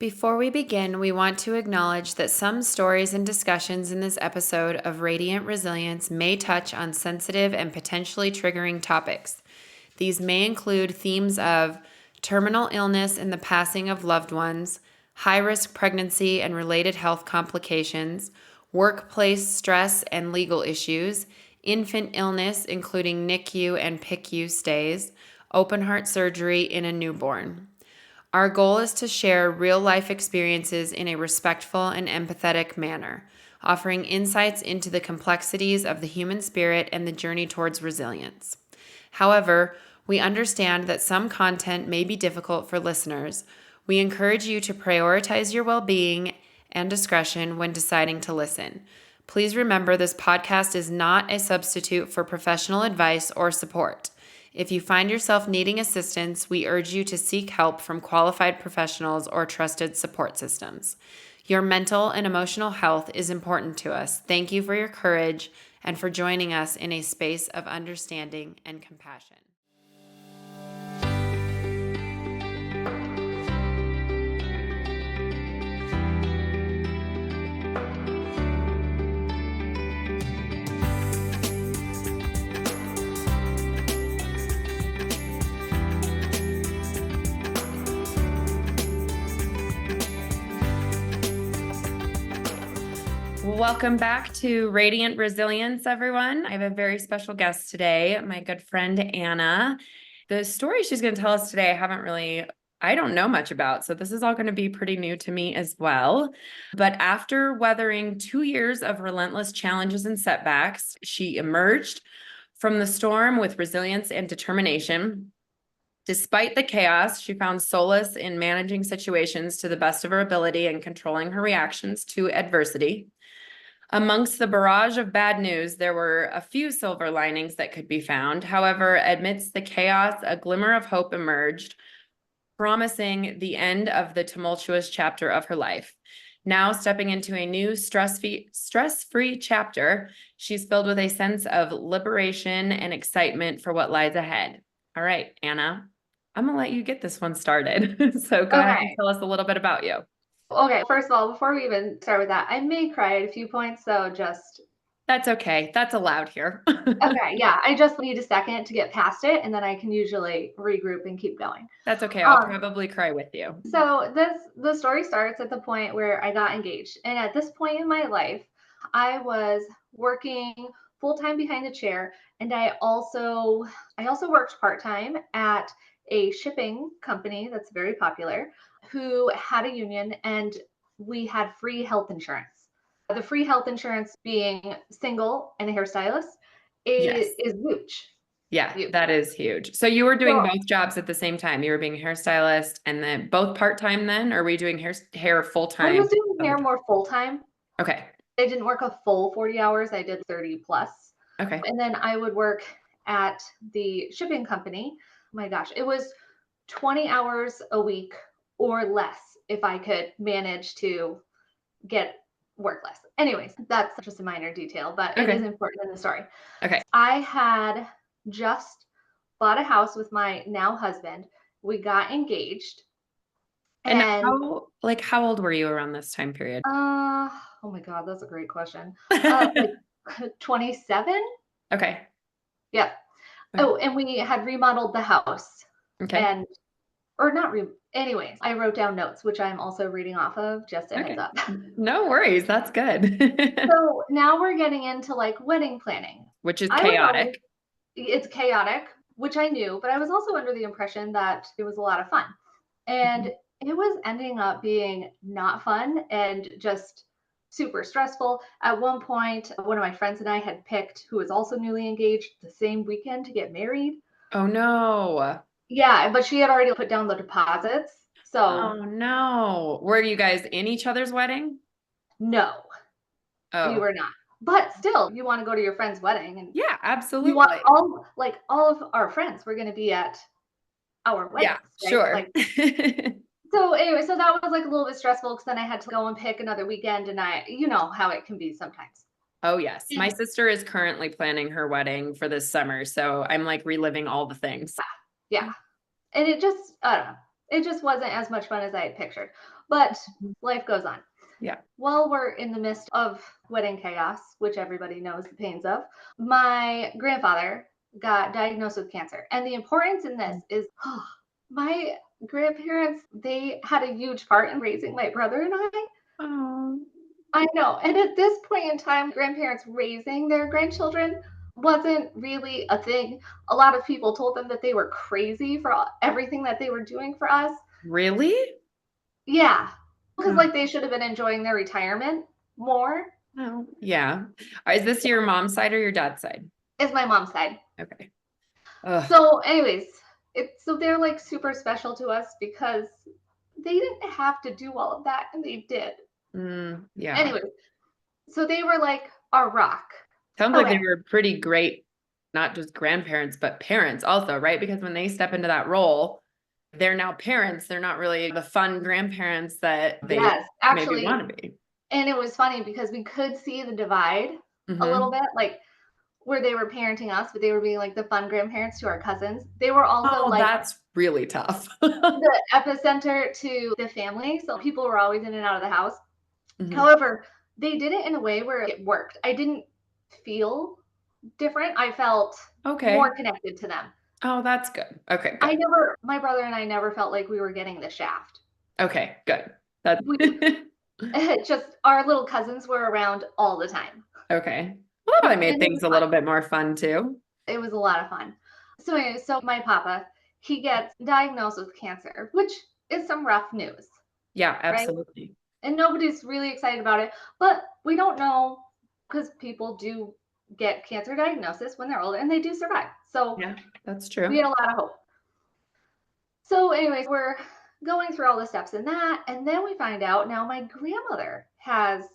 Before we begin, we want to acknowledge that some stories and discussions in this episode of Radiant Resilience may touch on sensitive and potentially triggering topics. These may include themes of terminal illness and the passing of loved ones, high-risk pregnancy and related health complications, workplace stress and legal issues, infant illness including NICU and PICU stays, open heart surgery in a newborn. Our goal is to share real-life experiences in a respectful and empathetic manner, offering insights into the complexities of the human spirit and the journey towards resilience. However, we understand that some content may be difficult for listeners. We encourage you to prioritize your well-being and discretion when deciding to listen. Please remember this podcast is not a substitute for professional advice or support. If you find yourself needing assistance, we urge you to seek help from qualified professionals or trusted support systems. Your mental and emotional health is important to us. Thank you for your courage and for joining us in a space of understanding and compassion. Welcome back to Radiant Resilience, everyone. I have a very special guest today, my good friend, Anna. The story she's going to tell us today, I don't know much about, so this is all going to be pretty new to me as well. But after weathering 2 years of relentless challenges and setbacks, she emerged from the storm with resilience and determination. Despite the chaos, she found solace in managing situations to the best of her ability and controlling her reactions to adversity. Amongst the barrage of bad news, there were a few silver linings that could be found. However, amidst the chaos, a glimmer of hope emerged, promising the end of the tumultuous chapter of her life. Now stepping into a new stress-free chapter, she's filled with a sense of liberation and excitement for what lies ahead. All right, Anna, I'm going to let you get this one started. So go ahead and tell us a little bit about you. Okay, first of all, before we even start with that, I may cry at a few points, so just... That's okay. That's allowed here. Okay, yeah, I just need a second to get past it, and then I can usually regroup and keep going. That's okay. I'll probably cry with you. So the story starts at the point where I got engaged. And at this point in my life, I was working full-time behind the chair, and I also worked part-time at a shipping company that's very popular, who had a union, and we had free health insurance. The free health insurance, being single and a hairstylist, is huge. Yeah, that is huge. So you were doing both jobs at the same time. You were being a hairstylist and then both part-time then, or were you doing hair full-time? I was doing hair more full-time. Okay. I didn't work a full 40 hours. I did 30 plus. Okay. And then I would work at the shipping company. My gosh, it was 20 hours a week or less if I could manage to get work less. Anyways, that's just a minor detail, but it is important in the story. Okay. I had just bought a house with my now husband. We got engaged. And how old were you around this time period? Oh my God, that's a great question. 27? Okay. Yeah. Okay. Oh, and we had remodeled the house. Okay. Anyways, I wrote down notes, which I'm also reading off of, just a heads up. No worries. That's good. So now we're getting into like wedding planning. Which is chaotic. It's chaotic, which I knew, but I was also under the impression that it was a lot of fun. And it was ending up being not fun and just super stressful. At one point, one of my friends and I had picked, who was also newly engaged, the same weekend to get married. Oh no. Yeah, but she had already put down the deposits. So. Oh no. Were you guys in each other's wedding? No. Oh. We were not. But still, you want to go to your friend's wedding, and yeah, absolutely. You want all of our friends were going to be at our wedding. Yeah, right? Sure. So anyway, so that was like a little bit stressful because then I had to go and pick another weekend, and you know how it can be sometimes. Oh yes. My sister is currently planning her wedding for this summer. So I'm like reliving all the things. Yeah. And it just, I don't know. it just wasn't as much fun as I had pictured. But Mhm. life goes on. Yeah. While we're in the midst of wedding chaos, which everybody knows the pains of, my grandfather got diagnosed with cancer. And the importance in this is my grandparents, they had a huge part in raising my brother and I. Oh, I know. And at this point in time, grandparents raising their grandchildren wasn't really a thing. A lot of people told them that they were crazy for everything that they were doing for us. really? Yeah. Because Oh, like they should have been enjoying their retirement more no. Yeah. Is this your mom's side or your dad's side? is my mom's side. Okay. Ugh. So anyways, it's so they're like super special to us because they didn't have to do all of that and they did. Yeah. Anyways, so they were like our rock. Sounds like they Okay. were pretty great, not just grandparents, but parents also, right? Because when they step into that role, they're now parents. They're not really the fun grandparents that they Yes, maybe actually, want to be. and it was funny because we could see the divide a little Hmm. bit, like where they were parenting us, but they were being like the fun grandparents to our cousins. They were also Oh, like that's really tough. the epicenter to the family. So people were always in and out of the house. Hmm. However, they did it in a way where it worked. I didn't feel different. I felt Okay. more connected to them. Oh, that's good. Okay, I good. never my brother and I never felt like we were getting the shaft. Okay, good. That's We just our little cousins were around all the time. okay. Well, that probably made And it things was a fun. little bit more fun too. It was a lot of fun. So anyway, so my papa, he gets diagnosed with cancer, which is some rough news, Yeah, right? absolutely. And nobody's really excited about it, but we don't know because people do get cancer diagnosis when they're older and they do survive. So Yeah, that's we true. had a lot of hope. So, anyways, we're going through all the steps in that, and then we find out now my grandmother has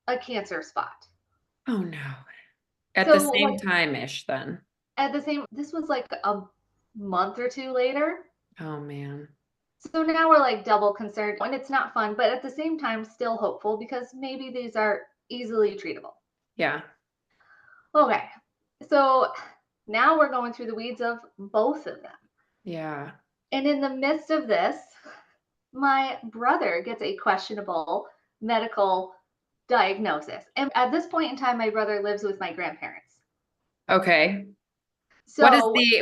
a cancer spot. Oh no. At the So, same like time-ish then. at the same, this was like a month or two later. Oh man. So now we're like double concerned, and it's not fun, but at the same time, still hopeful because maybe these are easily treatable. Yeah. Okay, so now we're going through the weeds of both of them. Yeah. And in the midst of this, my brother gets a questionable medical diagnosis. And at this point in time, my brother lives with my grandparents. Okay. So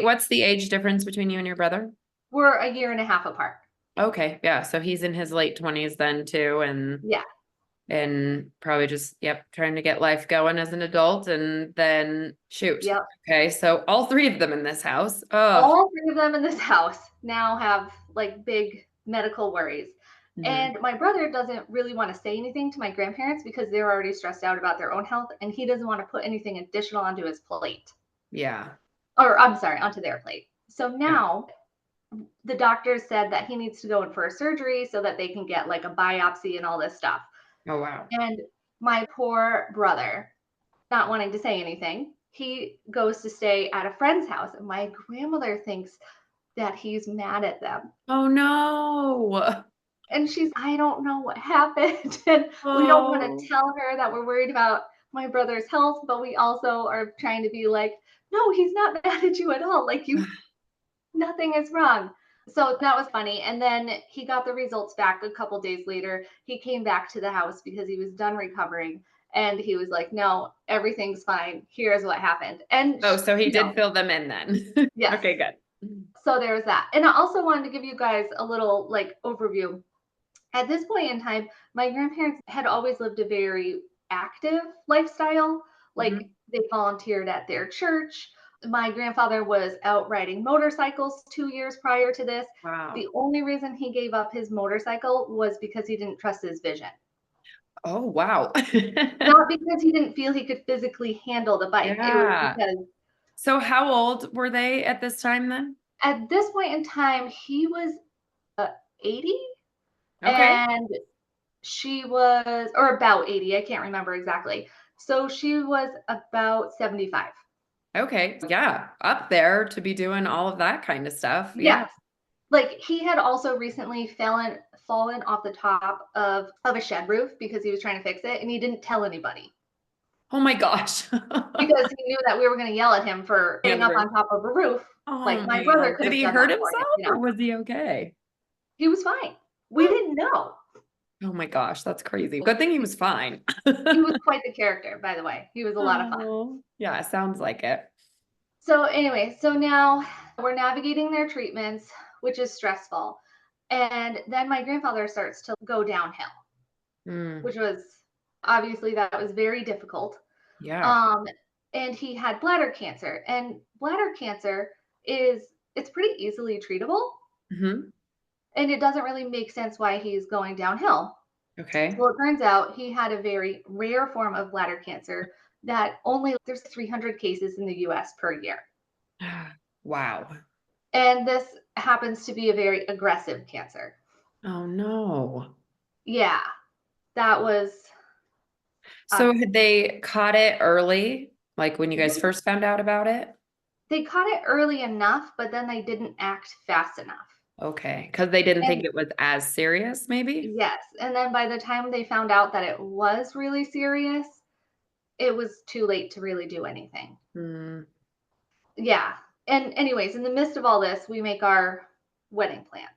What's the age difference between you and your brother? we're a year and a half apart. Okay. Yeah. So he's in his late 20s then too, Yeah. and probably just, yep, trying to get life going as an adult. And then shoot. Yep. Okay. So all three of them in this house. Oh. All three of them in this house now have like big medical worries. Hmm. And my brother doesn't really want to say anything to my grandparents because they're already stressed out about their own health and he doesn't want to put anything additional onto his plate. Yeah. Or I'm sorry, onto their plate. So Yeah. now the doctors said that he needs to go in for a surgery so that they can get like a biopsy and all this stuff. Oh, wow. And my poor brother, not wanting to say anything, he goes to stay at a friend's house. And my grandmother thinks that he's mad at them. Oh, no. And I don't know what happened. And we don't want to Oh, tell her that we're worried about my brother's health, but we also are trying to be like, no, he's not mad at you at all. Like, nothing is wrong. So that was funny. And then he got the results back a couple days later. He came back to the house because he was done recovering. And he was like, no, everything's fine. Here's what happened. And, oh, so he you know, did fill them in then. yes. Okay, good. So there was that. And I also wanted to give you guys a little like overview. At this point in time, my grandparents had always lived a very active lifestyle. Like Mhm. they volunteered at their church. My grandfather was out riding motorcycles 2 years prior to this. Wow. The only reason he gave up his motorcycle was because he didn't trust his vision, Oh, wow. not because he didn't feel he could physically handle the bike. It was Yeah. because So how old were they at this time then? at this point in time, he was 80 Okay. and she was, or about 80, I can't remember exactly. So she was about 75. Okay. Yeah. Up there to be doing all of that kind of stuff. Yeah. Yes. Like he had also recently fallen off the top of a shed roof because he was trying to fix it and he didn't tell anybody Oh my gosh. because he knew that we were going to yell at him for Yeah, getting the up roof. on top of a roof. Oh Like my my brother God. could Did have he done hurt that for him, himself or was he okay? He was fine. We didn't know. Oh my gosh, that's crazy. Good thing he was fine. He was quite the character, by the way. He was a lot of fun. Oh, yeah, sounds like it. So anyway, so now we're navigating their treatments, which is stressful. And then my grandfather starts to go downhill, Mm, which was obviously that was very difficult. yeah. Um, and he had bladder cancer, and bladder cancer is it's pretty easily treatable, Hmm. and it doesn't really make sense why he's going downhill. Okay. Well, it turns out he had a very rare form of bladder cancer that only there's 300 cases in the US per year. Wow. And this happens to be a very aggressive cancer. Oh no. Yeah, that was So had they caught it early, like when you guys they, first found out about it? they caught it early enough, but then they didn't act fast enough. Okay, because they didn't think And it was as serious, maybe? yes, and then by the time they found out that it was really serious, it was too late to really do anything. Mm. Yeah. And anyways, in the midst of all this, we make our wedding plans.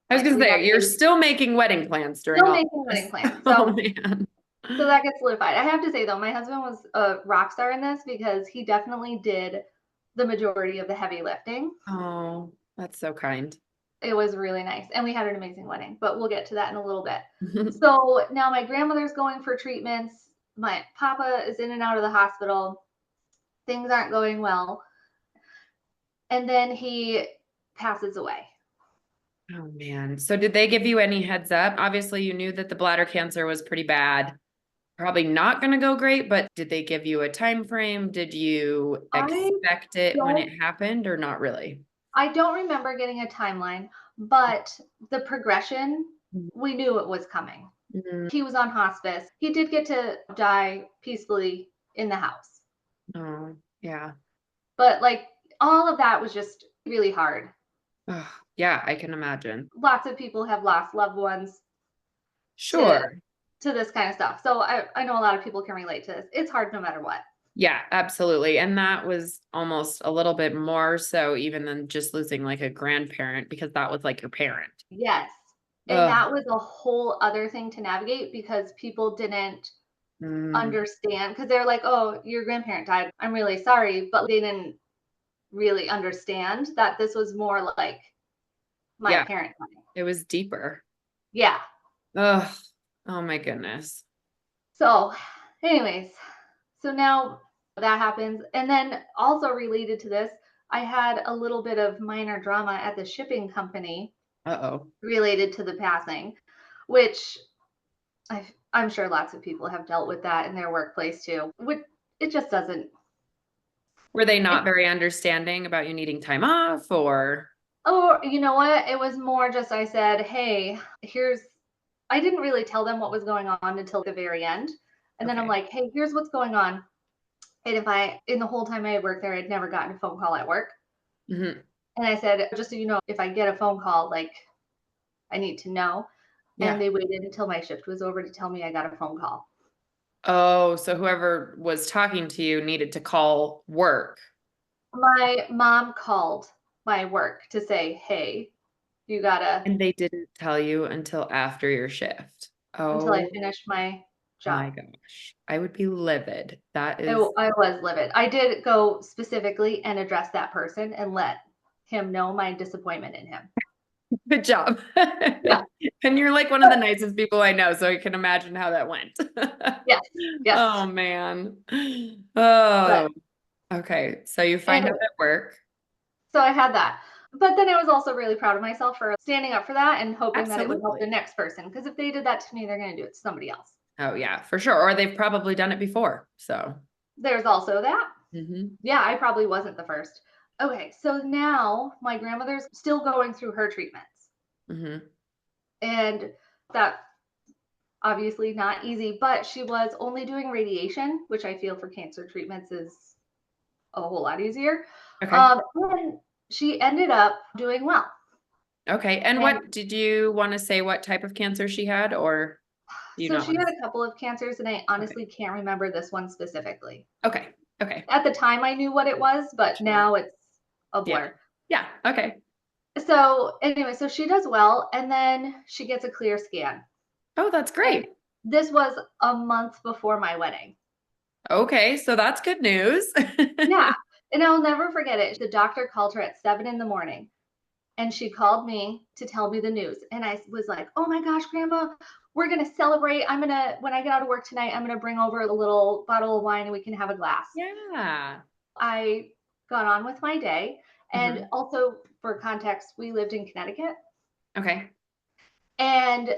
I was Like gonna we have say, you're a still making wedding plans during still all making this. wedding plans. Oh So man. that gets solidified. I have to say though, my husband was a rock star in this because he definitely did the majority of the heavy lifting. Oh, that's so kind. It was really nice. And we had an amazing wedding, but we'll get to that in a little bit. So now my grandmother's going for treatments. My papa is in and out of the hospital. Things aren't going well. And then he passes away. Oh man. So did they give you any heads up? Obviously, you knew that the bladder cancer was pretty bad. Probably not going to go great, but did they give you a time frame? Did you I expect it when don't it happened or not really? I don't remember getting a timeline, but the progression, we knew it was coming. Mm. He was on hospice. He did get to die peacefully in the house. Oh, yeah. But like all of that was just really hard. Oh, yeah, I can imagine. Lots of people have lost loved ones to Sure. this kind of stuff. So I know a lot of people can relate to this. It's hard no matter what. Yeah, absolutely. And that was almost a little bit more so even than just losing like a grandparent because that was like your parent. Yes. And Ugh. that was a whole other thing to navigate because people didn't Mm, understand because they're like, "Oh, your grandparent died. I'm really sorry," but they didn't really understand that this was more like my yeah, parent dying. it was deeper. Yeah. Ugh. Oh my goodness. So, anyways, so now that happens, and then also related to this, I had a little bit of minor drama at the shipping company Uh-oh. related to the passing, which I'm sure lots of people have dealt with that in their workplace too. It just doesn't. Were they not It, very understanding about you needing time off or? oh, you know what? It was more just I said, "Hey, here's." I didn't really tell them what was going on until the very end, and then I'm Okay. like, "Hey, here's what's going on." And if in the whole time I had worked there, I'd never gotten a phone call at work. Hmm. And I said, just so you know, if I get a phone call, like I need to know. And Yeah. they waited until my shift was over to tell me I got a phone call. Oh, so whoever was talking to you needed to call work My mom called my work to say, hey, you gotta, and they didn't tell you until after your shift. until I Oh finished my my job. gosh. I would be livid. That is I was livid. I did go specifically and address that person and let him know my disappointment in him. good job. Yeah. And you're like one of the nicest people I know, so I can imagine how that went. Yes. Oh Yes. man. But, Oh, okay. So you find and out at work. so I had that. But then I was also really proud of myself for standing up for that and hoping that it would help the Absolutely. next person. Because if they did that to me, they're going to do it to somebody else. Oh yeah, for sure. Or they've probably done it before. So, There's also that. hmm. Yeah, I probably wasn't the first. Okay, so now my grandmother's still going through her treatments. Hmm. And that obviously not easy, but she was only doing radiation, which I feel for cancer treatments is a whole lot easier. Okay. And she ended up doing well. Okay. And And what did you want to say what type of cancer she had, or do you so not she want to had say? a couple of cancers, and I Okay. honestly can't remember this one specifically. Okay. Okay. At the time, I knew what it was, but Sure. now it's a Yeah. blur. Yeah. Okay. So anyway, so she does well, and then she gets a clear scan. Oh, that's And great. this was a month before my wedding. Okay, so that's good news. Yeah. And I'll never forget it. The doctor called her at 7 in the morning and she called me to tell me the news. And I was like, oh my gosh, grandma, we're going to celebrate. When I get out of work tonight, I'm going to bring over a little bottle of wine and we can have a glass. Yeah. I got on with my day. And Mhm. also, for context, we lived in Connecticut. Okay. And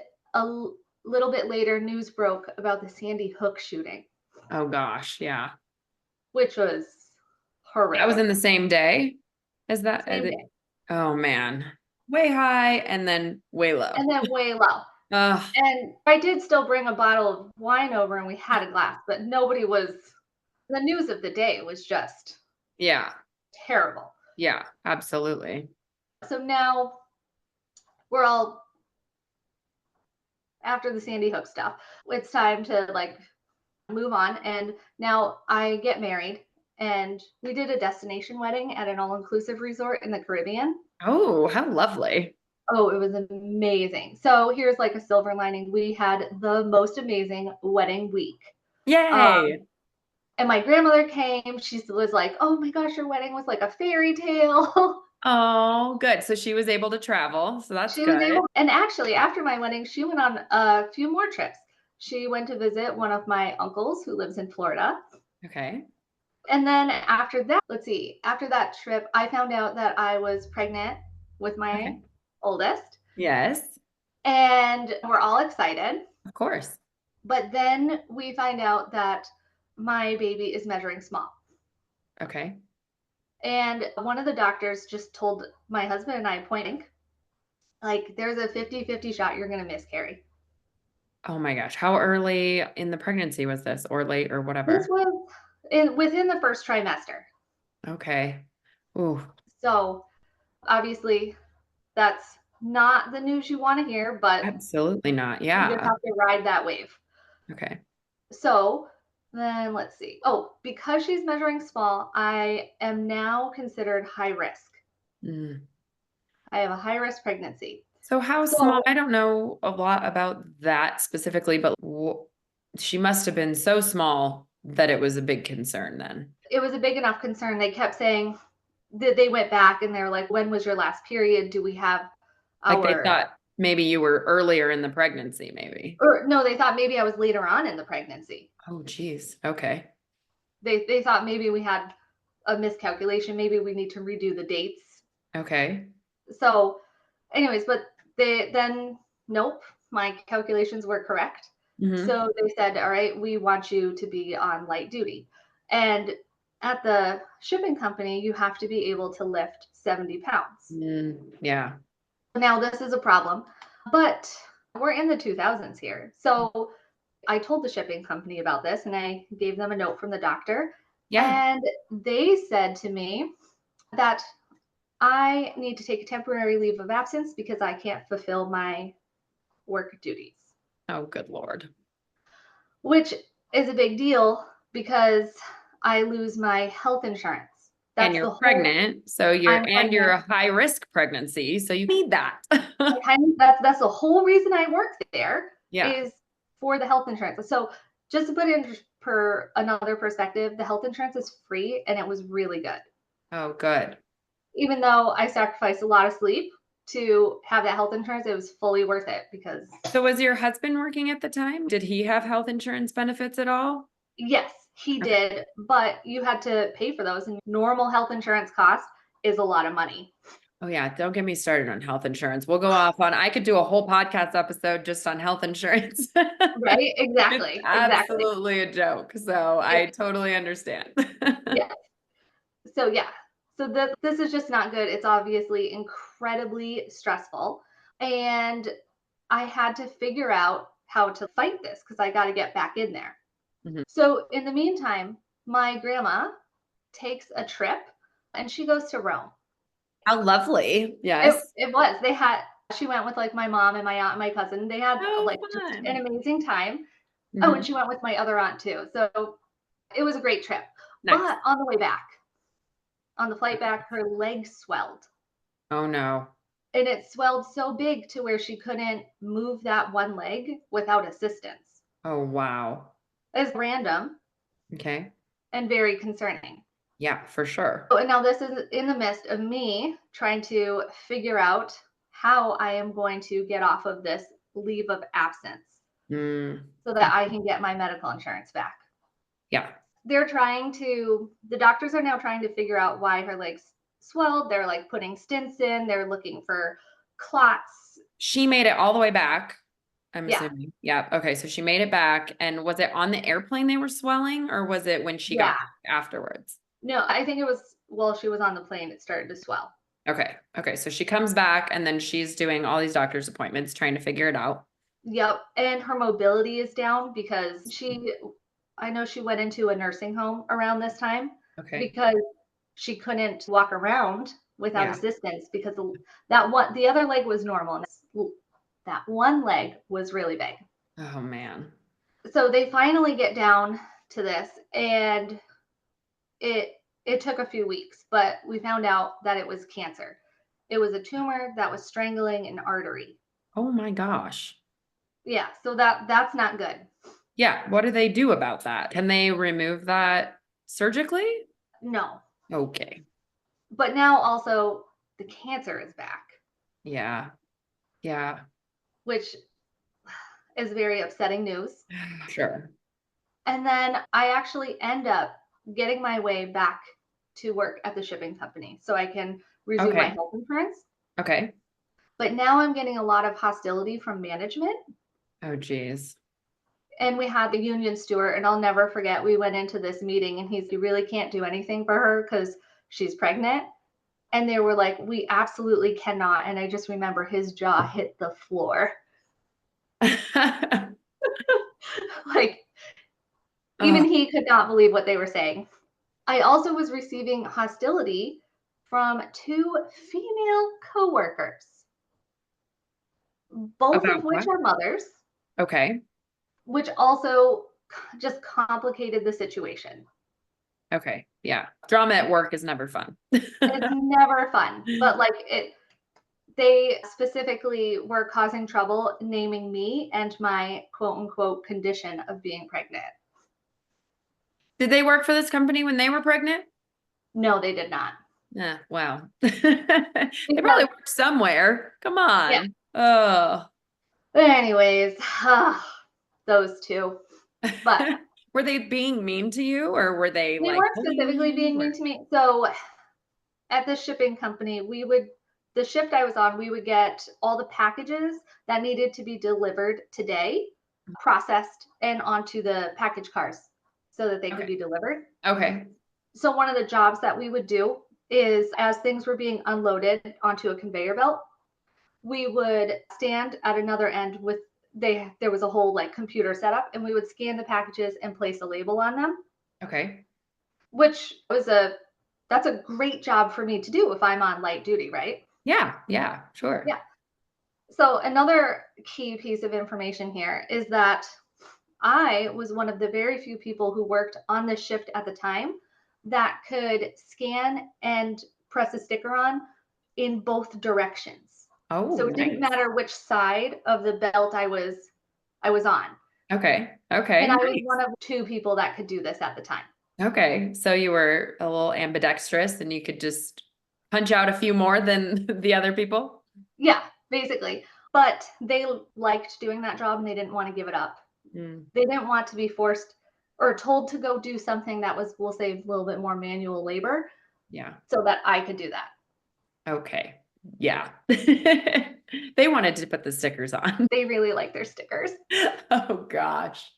little bit later, news broke about the Sandy Hook shooting, Oh gosh, yeah. which was That was in horrific. the same day as that? Same day. Oh man. Way high and then way low. And then way low. Ugh. And I did still bring a bottle of wine over and we had a glass, but nobody was the news of the day was just Yeah. terrible. Yeah, absolutely. So now we're all after the Sandy Hook stuff. It's time to like move on. And now I get married and we did a destination wedding at an all inclusive resort in the Caribbean. Oh, how lovely. Oh, it was amazing. So here's like a silver lining. We had the most amazing wedding week. Um, Yay. And my grandmother came. She was like, "Oh my gosh, your wedding was like a fairy tale." Oh, good. So she was able to travel. So that's She was good. able, and actually, after my wedding, she went on a few more trips. She went to visit one of my uncles who lives in Florida. Okay. And then after that, let's see, after that trip, I found out that I was pregnant with my Okay. oldest, Yes, and we're all excited. of course. But then we find out that my baby is measuring small. Okay. And one of the doctors just told my husband and I, pointing, like, there's a 50-50 shot you're going to miscarry. Oh my gosh. How early in the pregnancy was this or late or This whatever? was within the first trimester. Okay. Ooh, So obviously, that's not the news you want to hear, but absolutely not. you just Yeah. have to ride that wave. Okay. So then let's see. Oh, because she's measuring small, I am now considered high risk. Mm. I have a high risk pregnancy. So how small? So I don't know a lot about that specifically, but she must have been so small that it was a big concern then. it was a big enough concern. They kept saying that they went back and they're like, when was your last period? Do we have Like they our, thought maybe you were earlier in the pregnancy, maybe. or no, they thought maybe I was later on in the pregnancy. Oh, geez. Okay. They thought maybe we had a miscalculation. Maybe we need to redo the dates. Okay. So, anyways, but they then, nope, my calculations were correct. Hmm. So they said, all right, we want you to be on light duty. And at the shipping company, you have to be able to lift 70 pounds. Yeah. Now, this is a problem, but we're in the 2000s here. So I told the shipping company about this and I gave them a note from the doctor. Yeah. And they said to me that I need to take a temporary leave of absence because I can't fulfill my work duties, Oh, good Lord. which is a big deal because I lose my health insurance. And That's you're the whole, pregnant, so I'm you're pregnant. a high risk pregnancy, so you need that. That's the whole reason I work there Yeah. is for the health insurance. So just to put it in per another perspective, the health insurance is free and it was really good. Oh, good. Even though I sacrificed a lot of sleep to have that health insurance, it was fully worth it because So was your husband working at the time? Did he have health insurance benefits at all? yes, he Okay. did, but you had to pay for those and normal health insurance cost is a lot of money. Oh yeah, don't get me started on health insurance. We'll go off on I could do a whole podcast episode just on health insurance. Right? It's Exactly. Exactly. absolutely a joke. So It, I totally understand. yeah. So yeah. So this is just not good. It's obviously incredibly stressful. And I had to figure out how to fight this because I got to get back in there. Mhm. So in the meantime, my grandma takes a trip and she goes to Rome. How lovely. It Yes. it was. They had she went with like my mom and my aunt and my cousin. They had Oh, like just an fun. amazing time. Oh, and Mhm. she went with my other aunt too. So it was a great trip. Nice. But on the way back, on the flight back, her leg swelled. Oh no. and it swelled so big to where she couldn't move that one leg without assistance. Oh, wow. It's random Okay. and very concerning. Yeah, for sure. And now this is in the midst of me trying to figure out how I am going to get off of this leave of absence Mm, so that I can get my medical insurance back. yeah. The doctors are now trying to figure out why her legs swelled. They're like putting stents in, they're looking for clots. She made it all the way back, I'm Yeah, assuming. Yeah. Okay. So she made it back. And was it on the airplane they were swelling, or was it when she got yeah. back afterwards? No, I think it was while she was on the plane, it started to swell. Okay. Okay. So she comes back and then she's doing all these doctor's appointments trying to figure it out. Yep. And her mobility is down because I know she went into a nursing home around this time Okay. because she couldn't walk around without Yeah. assistance because the other leg was normal and that one leg was really big. Oh, man. So they finally get down to this, and it took a few weeks, but we found out that it was cancer. It was a tumor that was strangling an artery. Oh, my gosh. Yeah, so that's not good. Yeah. What do they do about that? Can they remove that surgically? No. Okay. But now also the cancer is back, Yeah. Yeah. which is very upsetting news. Sure. And then I actually end up getting my way back to work at the shipping company so I can resume my Okay. health insurance. Okay. But now I'm getting a lot of hostility from management. Oh, geez. And we had the union steward, and I'll never forget, we went into this meeting and you really can't do anything for her because she's pregnant. And they were like, we absolutely cannot. And I just remember his jaw hit the floor. Like, even Oh, he could not believe what they were saying. I also was receiving hostility from two female coworkers, both about of which what? are mothers, Okay. which also just complicated the situation. Okay. Yeah. Drama at work is never fun. It's never fun, but like they specifically were causing trouble naming me and my quote unquote condition of being pregnant. Did they work for this company when they were pregnant? No, they did not. Yeah. Wow. They probably Because, worked somewhere. Come yeah. on. Oh. But anyways, those two. But Were they being mean to you, or were they they like weren't bullying specifically you? being mean Or... to me. So at the shipping company, the shift I was on, we would get all the packages that needed to be delivered today, processed, and onto the package cars so that they could Okay. be delivered. Okay. So one of the jobs that we would do is as things were being unloaded onto a conveyor belt, we would stand at another end with there was a whole like computer setup, and we would scan the packages and place a label on them, Okay. which was a that's a great job for me to do if I'm on light duty, right? Yeah. Yeah. Sure. Yeah. So another key piece of information here is that I was one of the very few people who worked on this shift at the time that could scan and press a sticker on in both directions. Oh, So it didn't nice. matter which side of the belt I was on. Okay. And Okay. I was Nice. one of two people that could do this at the time. Okay. So you were a little ambidextrous and you could just punch out a few more than the other people? Yeah, basically. But they liked doing that job and they didn't want to give it up. Mm, They didn't want to be forced or told to go do something that was, we'll say, a little bit more manual labor yeah. so that I could do that. Okay. Yeah. They wanted to put the stickers on. They really like their stickers. Oh gosh.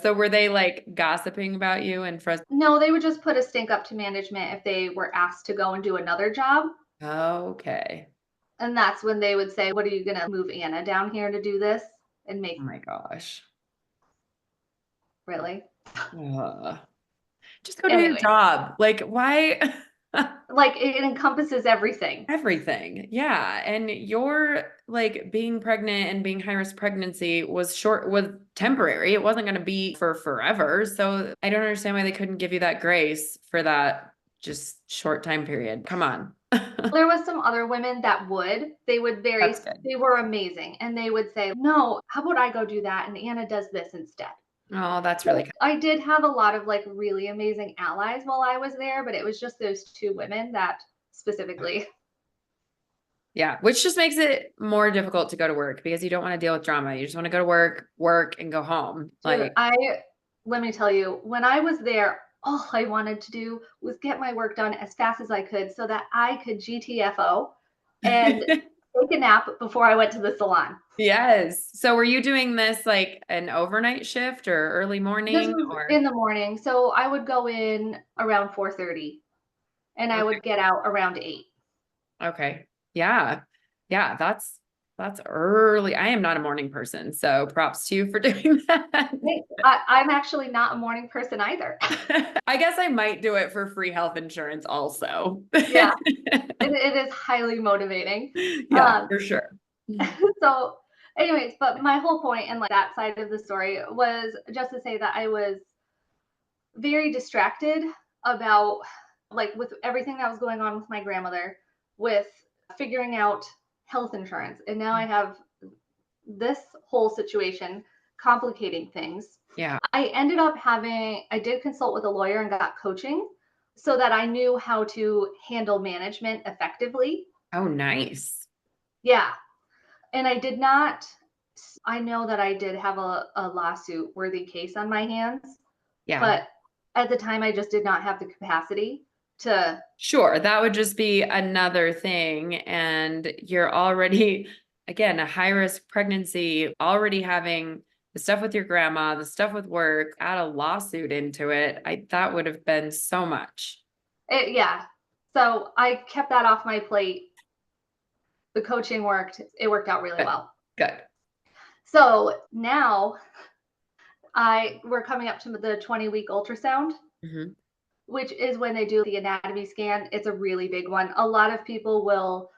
So were they like gossiping about you and frust? No, they would just put a stink up to management if they were asked to go and do another job. Okay. And that's when they would say, what are you going to move Anna down here to do this? And Oh make my gosh. really? Ugh. Just go do your Anyway, job. Like, why? like it encompasses everything. Everything. Yeah. And your like being pregnant and being high risk pregnancy was temporary. It wasn't going to be for forever. So I don't understand why they couldn't give you that grace for that just short time period. Come on. There was some other women that That's good. they were amazing, and they would say, "No, how about I go do that, and Anna does this instead." Oh, that's really So, good. I did have a lot of, like, really amazing allies while I was there, but it was just those 2 women that specifically. Yeah, which just makes it more difficult to go to work because you don't wanna deal with drama. You just wanna go to work, work, and go home. Dude, Like I let me tell you, when I was there, all I wanted to do was get my work done as fast as I could so that I could GTFO and take a nap before I went to the salon. Yes. So were you doing this like an overnight shift or early This morning was or in the morning, so I would go in around 4:30 and I okay. would get out around 8. Okay. Yeah. Yeah, that's early. I am not a morning person, so props to you for doing that. Hey, I'm actually not a morning person either. I guess I might do it for free health insurance also. Yeah, it is highly motivating. Yeah, Um, for sure. so anyways, but my whole point in, like, that side of the story was just to say that I was very distracted about, like, with everything that was going on with my grandmother, with figuring out health insurance, and now I have this whole situation complicating things. Yeah. I did consult with a lawyer and got coaching so that I knew how to handle management effectively. Oh, nice. Yeah. And I did not, I know that I did have a lawsuit worthy case on my hands, Yeah. but at the time I just did not have the capacity to. Sure, that would just be another thing, and you're already, again, a high-risk pregnancy, already having the stuff with your grandma, the stuff with work, add a lawsuit into it, that would have been so much. Yeah. So I kept that off my plate. The coaching worked. It worked out really Good, well. good. So now we're coming up to the 20-week ultrasound, Mhm. which is when they do the anatomy scan. It's a really big one. A lot of people will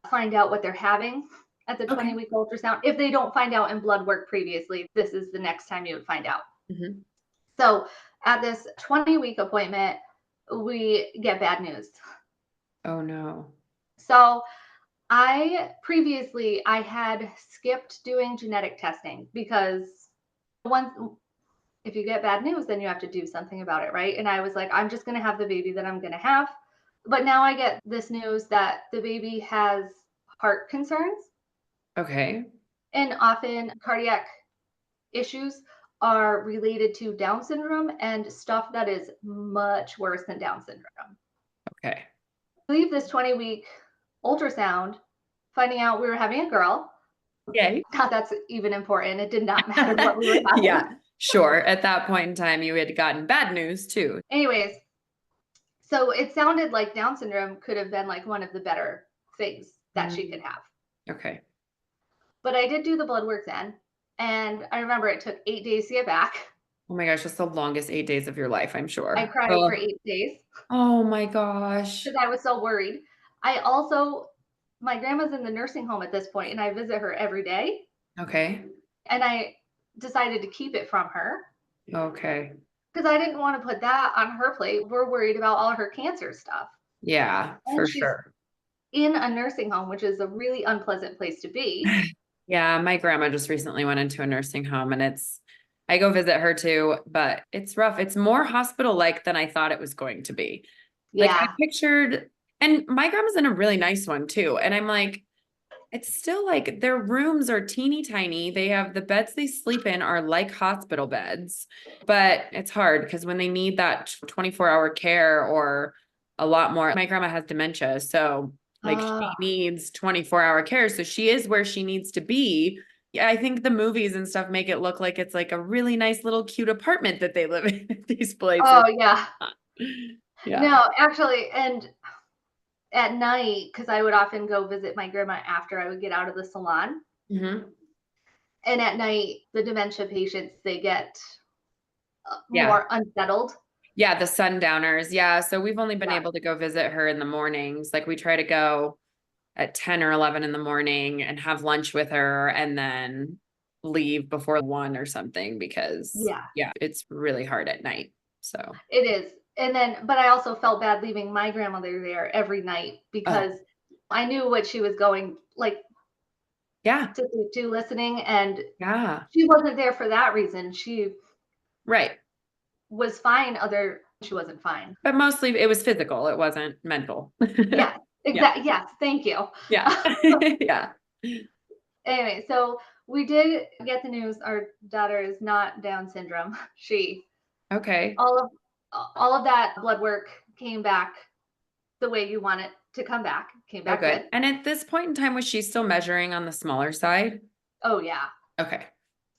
find out what they're having at the Okay. 20-week ultrasound. If they don't find out in blood work previously, this is the next time you would find out. Mhm. So at this 20-week appointment, we get bad news. Oh, no. So I had skipped doing genetic testing because once if you get bad news, then you have to do something about it, right? And I was like, I'm just going to have the baby that I'm going to have. But now I get this news that the baby has heart concerns, Okay. and often cardiac issues are related to Down syndrome and stuff that is much worse than Down syndrome. Okay. Leave this 20-week ultrasound, finding out we were having a girl. Yay. Not that's even important. It did not matter what we were having. Yeah, sure, at that point in time, you had gotten bad news too. Anyways, so it sounded like Down syndrome could have been like one of the better things that she Mm, could have. okay. But I did do the blood work then. And I remember it took 8 days to get back. Oh my gosh, that's the longest 8 days of your life, I'm I sure. cried for Oh. 8 days Oh my gosh. because I was so worried. I also, my grandma's in the nursing home at this point, and I visit her every day. Okay. And I decided to keep it from her Okay. because I didn't want to put that on her plate. We're worried about all her cancer stuff. Yeah, And for she's sure. in a nursing home, which is a really unpleasant place to be. Yeah, my grandma just recently went into a nursing home and I go visit her too, but it's rough. It's more hospital-like than I thought it was going to be. Like I Yeah. pictured, and my grandma's in a really nice one too. And I'm like, it's still like their rooms are teeny tiny. They have the beds they sleep in are like hospital beds, but it's hard because when they need that 24-hour care or a lot more, my grandma has dementia. So like she Uh, needs 24-hour care. So she is where she needs to be. Yeah, I think the movies and stuff make it look like it's like a really nice little cute apartment that they live in at these places. oh, yeah. Yeah. No, actually, and at night, because I would often go visit my grandma after I would get out of the salon. Mhm. And at night, the dementia patients, they get Yeah. more unsettled. Yeah, the sundowners. Yeah. So we've only been Yeah. able to go visit her in the mornings. Like we try to go at 10 or 11 in the morning and have lunch with her and then leave before 1 or something because Yeah, yeah, it's really hard at night. So, it is. And then, but I also felt bad leaving my grandmother there every night Oh, because I knew what she was going like yeah. to listening, and Yeah. she wasn't there for that reason. She Right. was fine. She wasn't fine. But mostly it was physical. It wasn't mental. Yes, Yeah. exactly. Yes, thank you. Yeah. Yeah. Anyway, so we did get the news our daughter is not Down syndrome. She Okay. all of all of that blood work came back the way you want it to come back. Came Oh, back good. good. And at this point in time, was she still measuring on the smaller side? Oh yeah. Okay.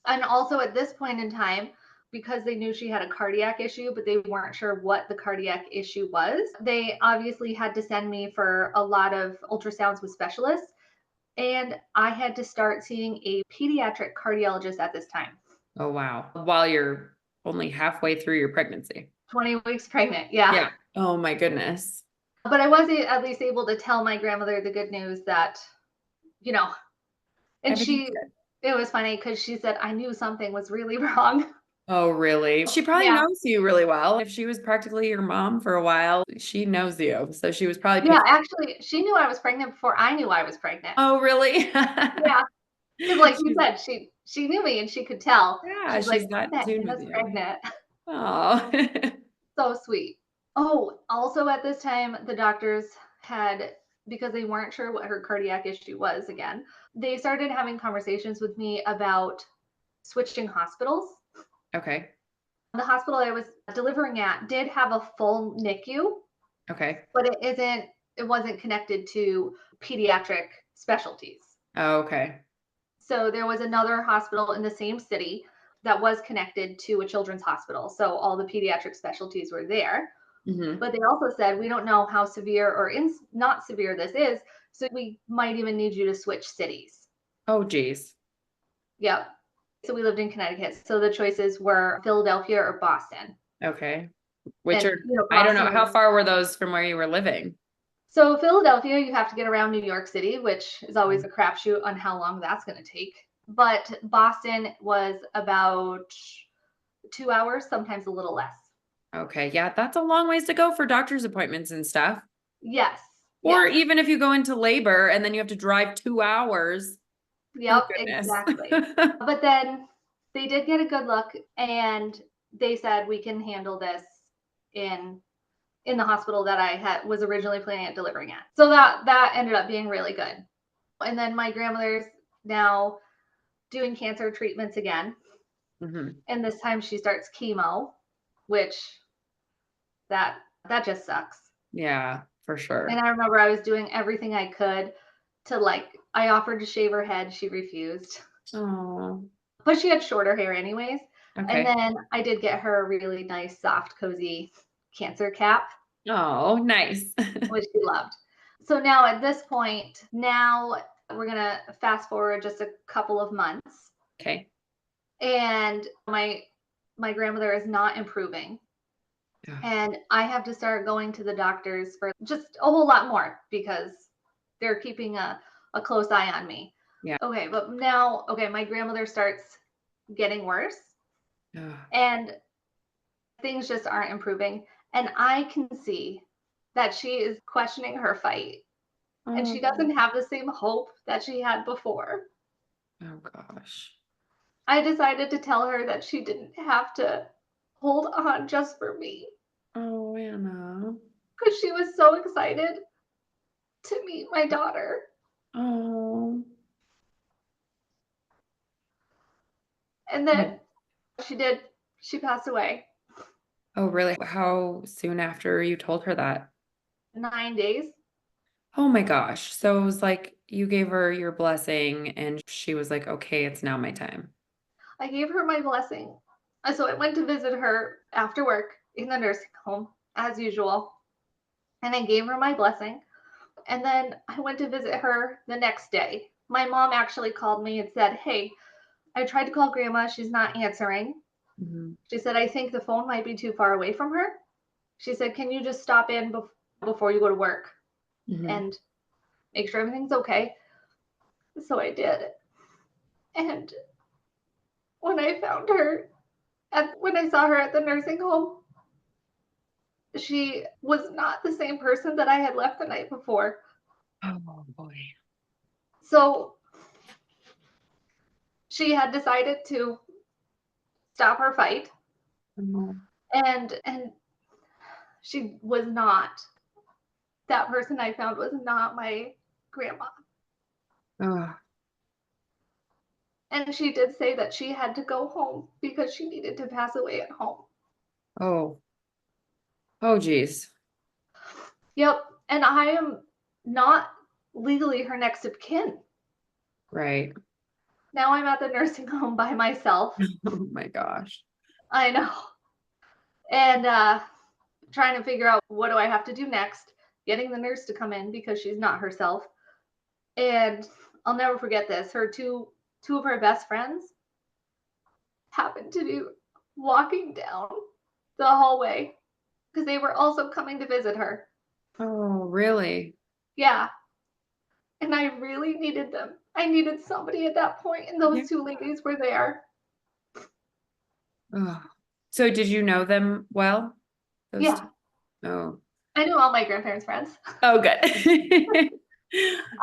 And also at this point in time, because they knew she had a cardiac issue, but they weren't sure what the cardiac issue was, they obviously had to send me for a lot of ultrasounds with specialists. And I had to start seeing a pediatric cardiologist at this time. Oh, wow. While you're only halfway through your pregnancy. 20 weeks pregnant. Yeah. Yeah. Oh my goodness. But I was at least able to tell my grandmother the good news that, you know, and Everything's good. it was funny because she said, I knew something was really wrong. Oh, really? She probably Yeah. knows you really well. If she was practically your mom for a while, she knows you. So she was probably Yeah. picking. Actually, she knew I was pregnant before I knew I was pregnant. Oh, really? Yeah. Because like you She's, said, she knew me and she could tell. yeah, She's like, she's that in "That tune with Anna's you. pregnant." Oh. So sweet. Oh, also at this time, the doctors had, because they weren't sure what her cardiac issue was again, they started having conversations with me about switching hospitals. Okay. The hospital I was delivering at did have a full NICU, Okay. but it wasn't connected to pediatric specialties. Oh, okay. So there was another hospital in the same city that was connected to a children's hospital. So all the pediatric specialties were there. Hmm. But they also said, we don't know how severe or not severe this is. So we might even need you to switch cities. Oh, geez. Yep. So we lived in Connecticut. So the choices were Philadelphia or Boston. Okay. Which And, are, I don't know, Boston how was, far were those from where you were living? so Philadelphia, you have to get around New York City, which is always Mm. a crapshoot on how long that's going to take. But Boston was about 2 hours, sometimes a little less. Okay. Yeah, that's a long ways to go for doctor's appointments and stuff. Yes. Or Yes. even if you go into labor and then you have to drive 2 hours. Oh, Yep, goodness. exactly. But then they did get a good look and they said we can handle this in the hospital that I had was originally planning at delivering at. So that ended up being really good. And then my grandmother's now doing cancer treatments again. Hmm. And this time she starts chemo, which that just sucks. Yeah, for And sure. I remember I was doing everything I could to I offered to shave her head, she refused. Oh, But she had shorter hair anyways. And okay. then I did get her a really nice, soft, cozy cancer cap, Oh, nice. which she loved. So now at this point, now we're gonna fast forward just a couple of months, Okay. and my grandmother is not improving. Ugh. And I have to start going to the doctors for just a whole lot more because they're keeping a close eye on me. Yeah. Okay, but now, okay, my grandmother starts getting worse Ugh. and things just aren't improving. And I can see that she is questioning her fight and she Oh, doesn't have the same hope that she had before. oh gosh. I decided to tell her that she didn't have to hold on just for me Oh, Anna. because she was so excited to meet my daughter. Oh. And then she did, she passed away. Oh, really? How soon after you told her that? 9 days. Oh my gosh. So it was like you gave her your blessing and she was like, okay, it's now my time. I gave her my blessing. And so I went to visit her after work in the nursing home, as usual. And I gave her my blessing. And then I went to visit her the next day. My mom actually called me and said, "Hey, I tried to call grandma. She's not answering." Hmm. She said, "I think the phone might be too far away from her." She said, "Can you just stop in before you go to work Hmm. and make sure everything's okay?" So I did. And when I found her, when I saw her at the nursing home, She was not the same person that I had left the night before. Oh boy. So she had decided to stop her fight, Oh, and she was not that person I found was not my grandma. oh, And she did say that she had to go home because she needed to pass away at home. oh, oh, geez. Yep. And I am not legally her next of kin. Right. Now I'm at the nursing home by myself. Oh my gosh. I know. And trying to figure out what do I have to do next, getting the nurse to come in because she's not herself. And I'll never forget this. Her two of her best friends happened to be walking down the hallway because they were also coming to visit her. Oh, really? Yeah. And I really needed them. I needed somebody at that point, and Yeah. those two ladies were there. Oh. So did you know them well? Those two? Yeah. Oh. I knew all my grandparents' friends. Oh, good.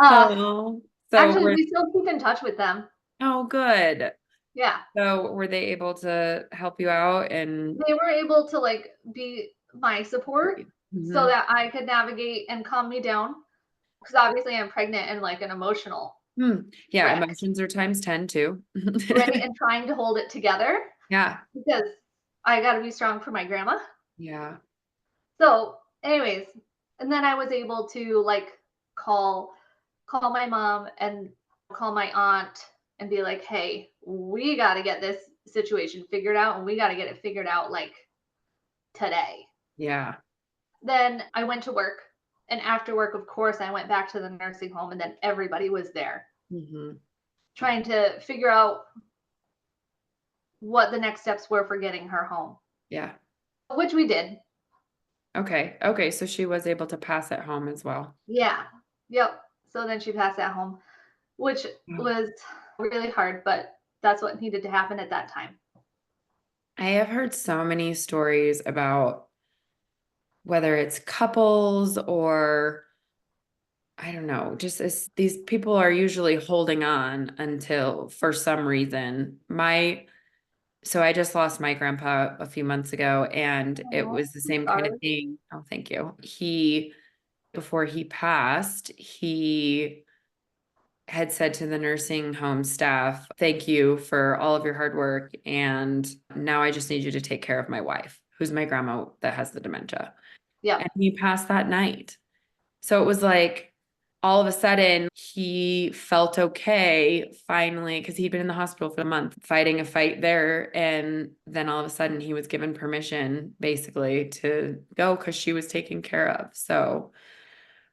Uh, Oh, so Actually, were, we still keep in touch with them. oh, good. Yeah. So were they able to help you out and They were able to, like, be my support so Mhm. that I could navigate and calm me down. Because obviously I'm pregnant and, like, an emotional Yeah, wreck, emotions are times 10 too. right? And trying to hold it together Yeah. because I gotta be strong for my grandma. Yeah. So, anyways, and then I was able to, like, call call my mom and call my aunt and be like, "Hey, we gotta get this situation figured out, and we gotta get it figured out, like, today." Yeah. Then I went to work, and after work, of course, I went back to the nursing home, and then everybody was there Mhm. trying to figure out what the next steps were for getting her home, Yeah. which we did. Okay. Okay, so she was able to pass it home as well. Yeah. Yep. So then she passed at home, which Oh. was really hard, but that's what needed to happen at that time. I have heard so many stories about whether it's couples or I don't know, just as these people are usually holding on until for some reason. So I just lost my grandpa a few months ago and it Oh, was the I'm same kind of sorry. thing. Oh, thank you. Before he passed, he had said to the nursing home staff, "Thank you for all of your hard work. And now I just need you to take care of my wife, who's my grandma that has the dementia." And Yep. he passed that night. So it was like all of a sudden he felt okay finally because he'd been in the hospital for a month fighting a fight there. And then all of a sudden he was given permission basically to go because she was taken care of. So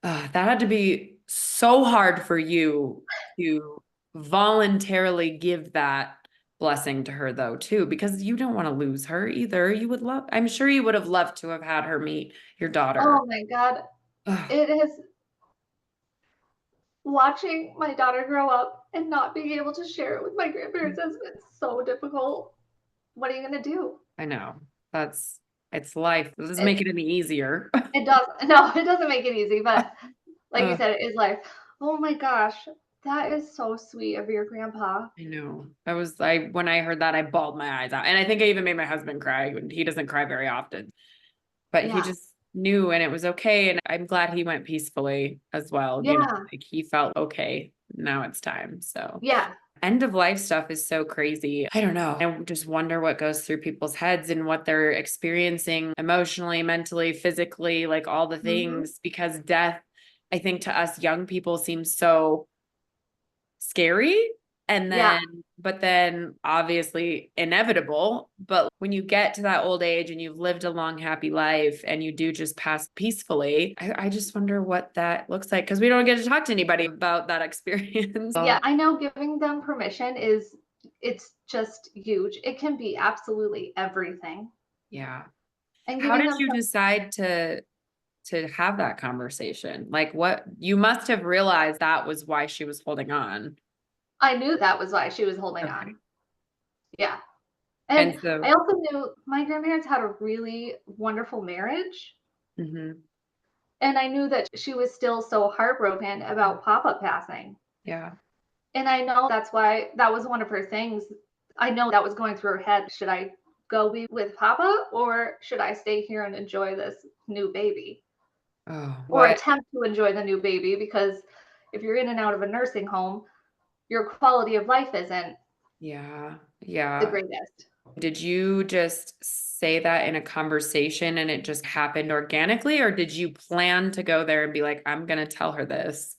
that had to be so hard for you to voluntarily give that blessing to her though too because you don't want to lose her either. I'm sure you would have loved to have had her meet your daughter. Oh my God. Ugh, It is watching my daughter grow up and not being able to share it with my grandparents has been so difficult. What are you going to do? I know. That's it's life. It doesn't It, make it any easier. it does. No, it doesn't make it easy, but like you Uh, said, it is life. Oh my gosh. That is so sweet of your grandpa. I know. I when I heard that, I bawled my eyes out. And I think I even made my husband cry. He doesn't cry very often, but he Yeah. just knew and it was okay. And I'm glad he went peacefully as well. Yeah. Like he felt okay. Now it's time. So Yeah. end of life stuff is so crazy. I don't know. I just wonder what goes through people's heads and what they're experiencing emotionally, mentally, physically, like all the Mhm. things, because death, I think to us young people seems so scary. Yeah. But then obviously inevitable. But when you get to that old age and you've lived a long, happy life and you do just pass peacefully, I just wonder what that looks like because we don't get to talk to anybody about that experience. Yeah, I know giving them permission is it's just huge. It can be absolutely everything. Yeah. And How giving did them you decide to have that conversation? Like what you must have realized that was why she was holding on. I knew that was why she was holding Okay. on. Yeah. And And so I also knew my grandparents had a really wonderful marriage. Mhm. And I knew that she was still so heartbroken about Papa passing. Yeah. And I know that's why that was one of her things. I know that was going through her head. Should I go be with Papa or should I stay here and enjoy this new baby? Oh, Or what? attempt to enjoy the new baby because if you're in and out of a nursing home, your quality of life isn't Yeah. the Yeah. greatest. Did you just say that in a conversation and it just happened organically, or did you plan to go there and be like, I'm gonna tell her this?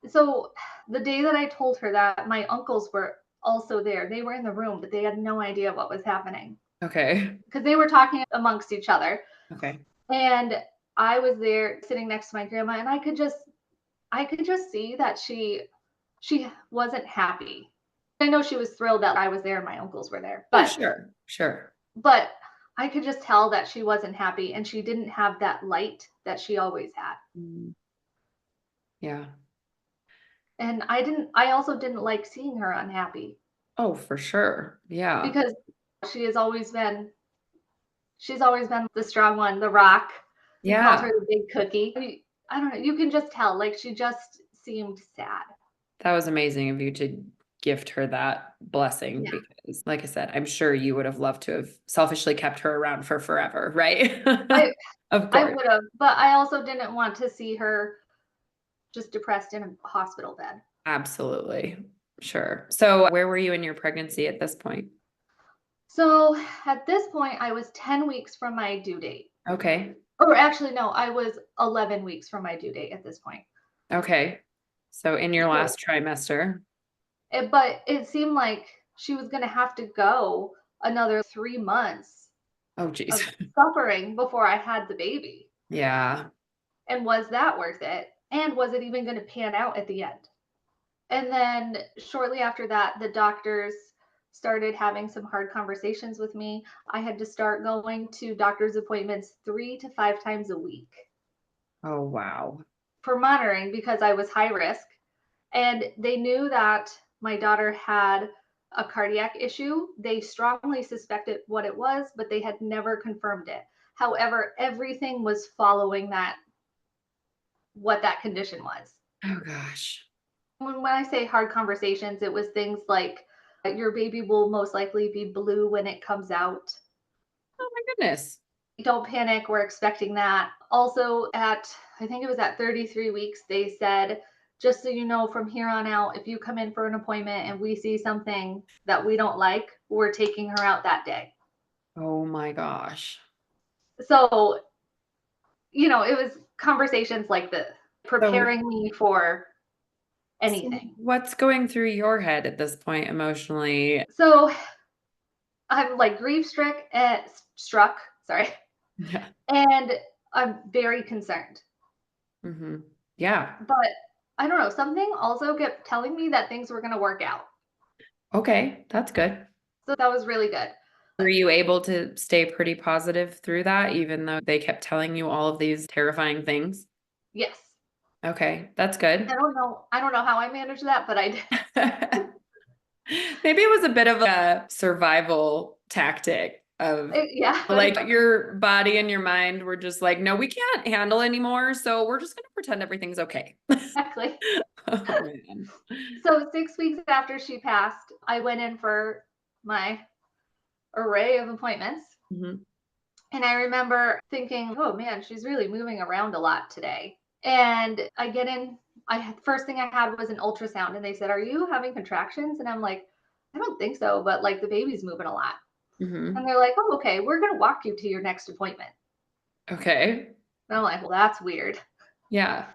So the day that I told her that, my uncles were also there. They were in the room, but they had no idea what was happening Okay. because they were talking amongst each other. Okay. And I was there sitting next to my grandma and I could just see that she wasn't happy. I know she was thrilled that I was there and my uncles were there, Oh, but sure. Sure. but I could just tell that she wasn't happy and she didn't have that light that she always had. Mm, yeah. And I also didn't like seeing her unhappy Oh, for sure. Yeah. because she has always been she's always been the strong one, the rock. We called her Yeah. the big cookie. I don't know, you can just tell, like, she just seemed sad. That was amazing of you to gift her that blessing Yeah, because, like I said, I'm sure you would have loved to have selfishly kept her around for forever, right? I Of I course. would've, but I also didn't want to see her just depressed in a hospital bed. Absolutely. Sure. So, where were you in your pregnancy at this point? So, at this point, I was 10 weeks from my due date. Okay. Or actually, no, I was 11 weeks from my due date at this point. Okay. So, in your So, last trimester. but it seemed like she was gonna have to go another 3 months Oh, geez. of suffering before I had the baby. Yeah. And was that worth it? And was it even gonna pan out at the end? And then shortly after that, the doctors started having some hard conversations with me. I had to start going to doctor's appointments 3 to 5 times a week Oh, wow. for monitoring because I was high risk. And they knew that my daughter had a cardiac issue. They strongly suspected what it was, but they had never confirmed it. However, everything was following that, what that condition was. Oh, gosh. When I say hard conversations, it was things like your baby will most likely be blue when it comes out. Oh, my goodness. Don't panic, we're expecting that. Also, I think it was at 33 weeks, they said, just so you know, from here on out, if you come in for an appointment and we see something that we don't like, we're taking her out that day. Oh, my gosh. So, it was conversations like this, So, preparing me for so anything. what's going through your head at this point emotionally? So I'm like struck, sorry, Yeah. and I'm very concerned. Hmm. Yeah. But I don't know, something also kept telling me that things were going to work out. Okay. That's good. So that was really good. Were you able to stay pretty positive through that, even though they kept telling you all of these terrifying things? Yes. Okay, that's good. I don't know how I managed that, but I did. Maybe it was a bit of a survival tactic of Yeah, like your body and your mind were just like, no, we can't handle anymore. So we're just going to pretend everything's okay. exactly. Oh, man. So 6 weeks after she passed, I went in for my array of appointments. Mhm. And I remember thinking, "Oh man, she's really moving around a lot today." And I get in, first thing I had was an ultrasound and they said, "Are you having contractions?" And I'm like, "I don't think so, but like the baby's moving a lot." And Mhm. they're like, "Oh, okay, we're going to walk you to your next appointment." Okay. And I'm like, "Well, that's weird." Yeah.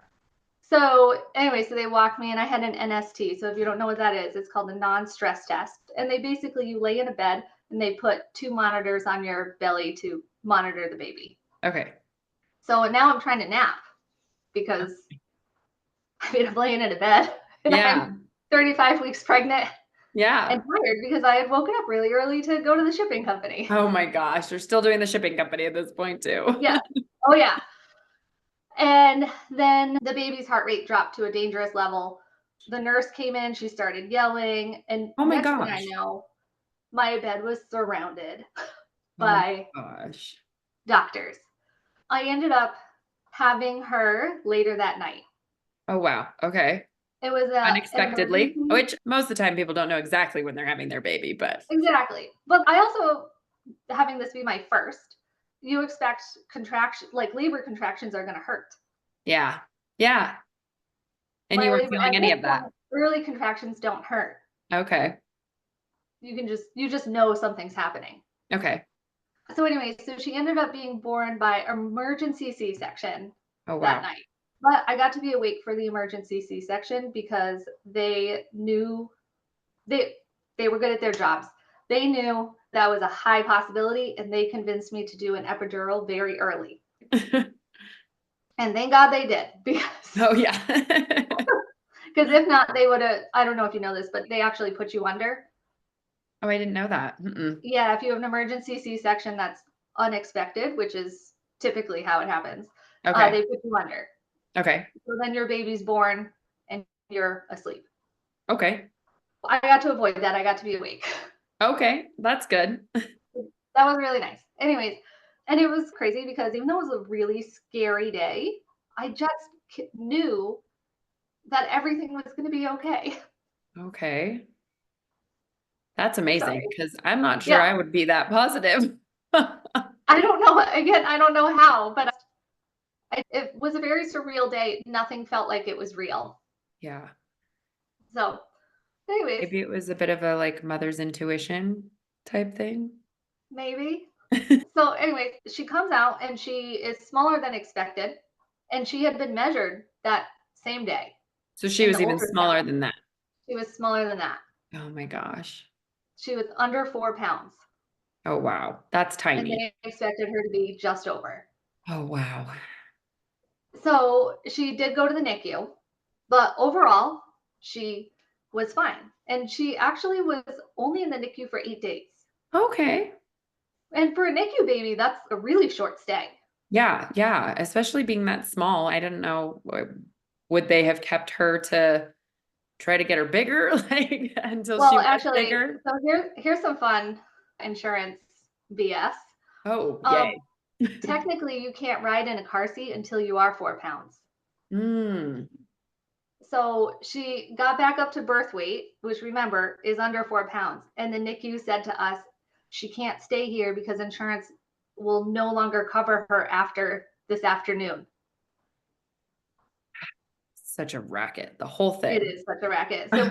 So, anyway, so they walked me and I had an NST. So, if you don't know what that is, it's called a non-stress test. And they basically, you lay in a bed and they put two monitors on your belly to monitor the baby. Okay. So now I'm trying to nap because I'm laying in a bed and Yeah. I'm 35 weeks pregnant and Yeah. tired because I had woken up really early to go to the shipping company. Oh my gosh. You're still doing the shipping company at this point too. Yeah. Oh, yeah. And then the baby's heart rate dropped to a dangerous level. The nurse came in, she started yelling. And Oh my next thing I gosh. know, my bed was surrounded Oh my by gosh. doctors. I ended up having her later that night. Oh, wow. Okay. It was an Unexpectedly, emergency. which most of the time people don't know exactly when they're having their baby, but Exactly. But I also, having this be my first, you expect contraction, like labor contractions are going to hurt. yeah. Yeah. And My you weren't labor feeling at any this of that. point, early contractions don't hurt. Okay. You just know something's happening. Okay. So anyway, so she ended up being born by emergency C-section Oh, that wow. night. But I got to be awake for the emergency C-section because they knew they they were good at their jobs. They knew that was a high possibility and they convinced me to do an epidural very early. And thank God they did Oh, yeah. because if not, they would have, I don't know if you know this, but they actually put you under. Oh, I didn't know that. Mm-mm. Yeah, if you have an emergency C-section that's unexpected, which is typically how it happens, Okay. they put you under. Okay. So then your baby's born and you're asleep. Okay. I got to avoid that. I got to be awake. Okay. That's good. That was really nice. Anyways, and it was crazy because even though it was a really scary day, I just knew that everything was going to be okay. Okay. That's amazing Sorry. because I'm not sure Yeah. I would be that positive. I don't know. Again, I don't know how, but it was a very surreal day. Nothing felt like it was real. Yeah. So, anyways, Maybe it was a bit of a like mother's intuition type thing. maybe. So, anyway, she comes out and she is smaller than expected. And she had been measured that same day So she in the was even smaller ultrasound. than that. She was smaller than that. Oh my gosh. She was under 4 pounds. Oh, wow. That's And tiny. they expected her to be just over. Oh, wow. So she did go to the NICU, but overall, she was fine. And she actually was only in the NICU for 8 days. Okay. And for a NICU baby, that's a really short stay. Yeah. Yeah. Especially being that small. I didn't know. Would they have kept her to try to get her bigger, like until she Well, was actually, bigger? so here's some fun insurance BS. Oh, Um, yay. Technically, you can't ride in a car seat until you are 4 pounds. Mm. So she got back up to birth weight, which remember is under 4 pounds. And the NICU said to us, she can't stay here because insurance will no longer cover her after this afternoon. Such a racket, the whole It thing. is such a racket. So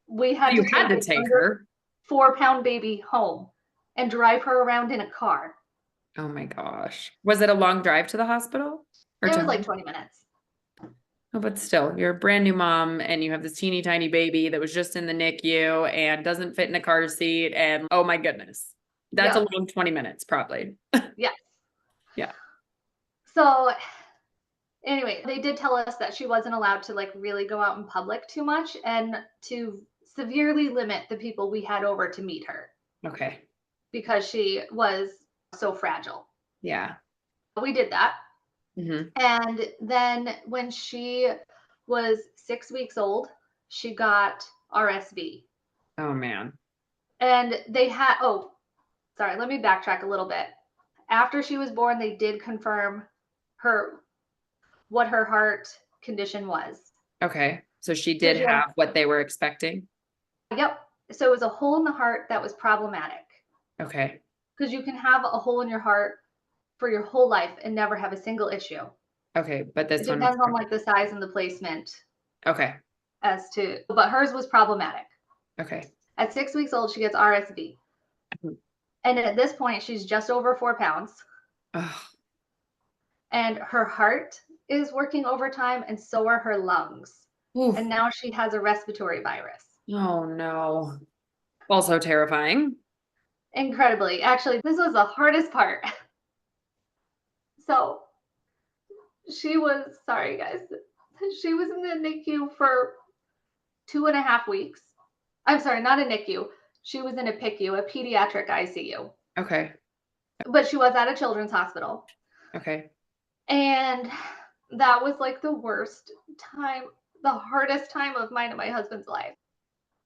we had You to had take to this take under her. 4 pound baby home and drive her around in a car. Oh my gosh. Was it a long drive to the hospital or It to was like home? 20 minutes. Oh, but still, you're a brand new mom and you have this teeny tiny baby that was just in the NICU and doesn't fit in a car seat. And oh my goodness, that's a Yep. long 20 minutes, probably. Yes. Yeah. So anyway, they did tell us that she wasn't allowed to like really go out in public too much and to severely limit the people we had over to meet her Okay. because she was so fragile. Yeah. We did that. Hmm. And then when she was 6 weeks old, she got RSV. Oh man. And they had, oh, sorry, let me backtrack a little bit. After she was born, they did confirm her what her heart condition was. Okay. So she So did she had, have what they were expecting. yep. So it was a hole in the heart that was problematic Okay. because you can have a hole in your heart for your whole life and never have a single issue. Okay. But It this one was, depends on like the size and the placement okay. as to, but hers was problematic. Okay. At 6 weeks old, she gets RSV. Mhm. And at this point, she's just over 4 pounds. Oh, And her heart is working overtime, and so are her lungs. oof. And now she has a respiratory virus. Oh no. Also terrifying. Incredibly. Actually, this was the hardest part. So she was, sorry guys, she was in the NICU for 2.5 weeks. I'm sorry, not a NICU. She was in a PICU, a pediatric ICU. Okay. But she was at a children's hospital. Okay. And that was like the worst time, the hardest time of mine and my husband's life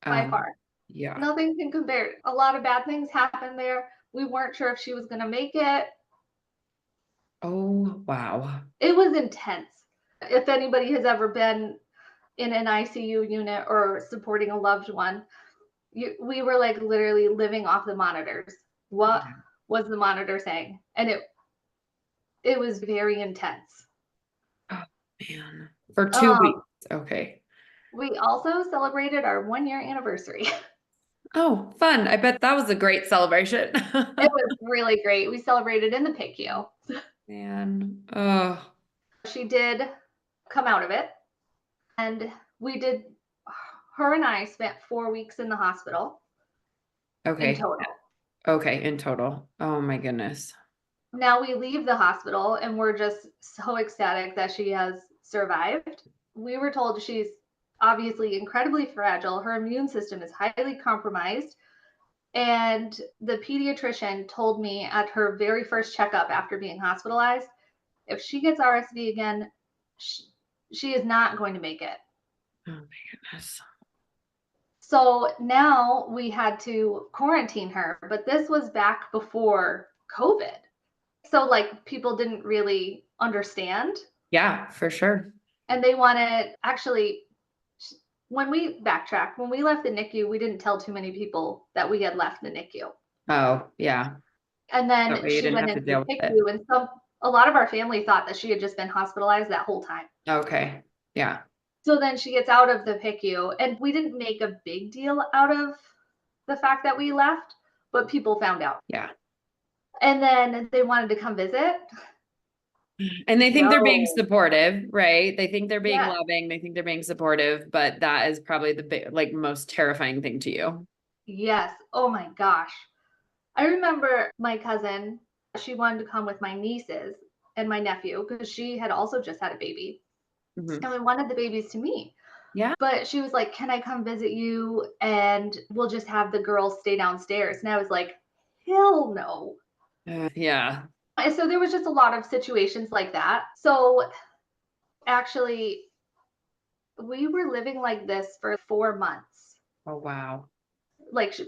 by Um, far. yeah. Nothing can compare. A lot of bad things happened there. We weren't sure if she was going to make it. Oh, wow. It was intense. If anybody has ever been in an ICU unit or supporting a loved one, we were like literally living off the monitors. What Yeah. was the monitor saying? And it was very intense. Oh, man. For 2 weeks. Um, Okay. we also celebrated our 1 year anniversary. Oh, fun. I bet that was a great celebration. It was really great. We celebrated in the PICU. Man. Oh, She did come out of it, and we did her and I spent 4 weeks in the hospital in okay. total. Okay. In total. Oh my goodness. Now we leave the hospital and we're just so ecstatic that she has survived. We were told she's obviously incredibly fragile. Her immune system is highly compromised. And the pediatrician told me at her very first checkup after being hospitalized, if she gets RSV again, she, she is not going to make it. Oh my goodness. So now we had to quarantine her, but this was back before COVID. So like people didn't really understand, Yeah, for sure. and they wanted actually when we backtracked, when we left the NICU, we didn't tell too many people that we had left the NICU. Oh, yeah. And That then way you she didn't went have to into the deal with it. PICU, and a lot of our family thought that she had just been hospitalized that whole time. Okay. Yeah. So then she gets out of the PICU, and we didn't make a big deal out of the fact that we left, but people found out. Yeah. And then they wanted to come visit. And they think they're being No. supportive, right? They think they're being Yes. loving. They think they're being supportive, but that is probably the big, like most terrifying thing to you. Yes. Oh my gosh. I remember my cousin, she wanted to come with my nieces and my nephew because she had also just had a baby. Mhm. And we wanted the babies to meet. Yeah. But she was like, "Can I come visit you and we'll just have the girls stay downstairs?" And I was like, "Hell no." Yeah. And so there was just a lot of situations like that. So actually, we were living like this for 4 months. Oh, wow. Like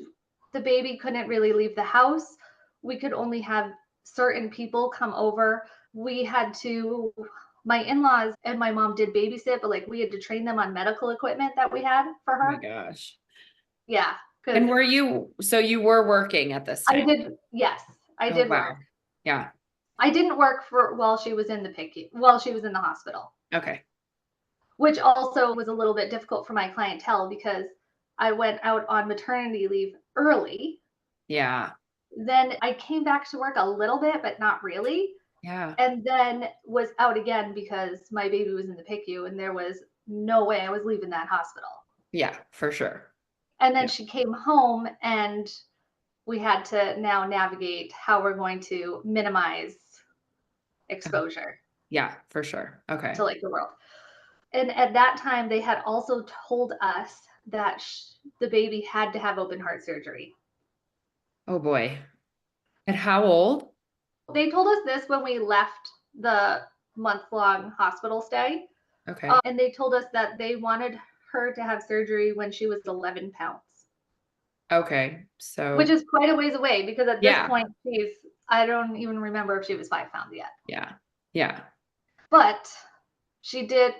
the baby couldn't really leave the house. We could only have certain people come over. We had to, my in-laws and my mom did babysit, but like we had to train them on medical equipment that we had for Oh my her. gosh. Yeah, because And so you were working at this I time? did, yes, I Oh, did work. wow. Yeah. I didn't work for while she was in the PICU, while she was in the hospital, Okay. which also was a little bit difficult for my clientele because I went out on maternity leave early. Yeah. Then I came back to work a little bit, but not really. Yeah. And then was out again because my baby was in the PICU and there was no way I was leaving that hospital. Yeah, for sure. And then Yeah. she came home and we had to now navigate how we're going to minimize exposure Yeah, for sure. Okay. to like the world. And at that time, they had also told us that the baby had to have open heart surgery. Oh boy. At how old? They told us this when we left the month-long hospital stay. Okay. And they told us that they wanted her to have surgery when she was 11 pounds, Okay. which So is quite a ways away because at this yeah. point, I don't even remember if she was 5 pounds yet. Yeah. Yeah. But she did,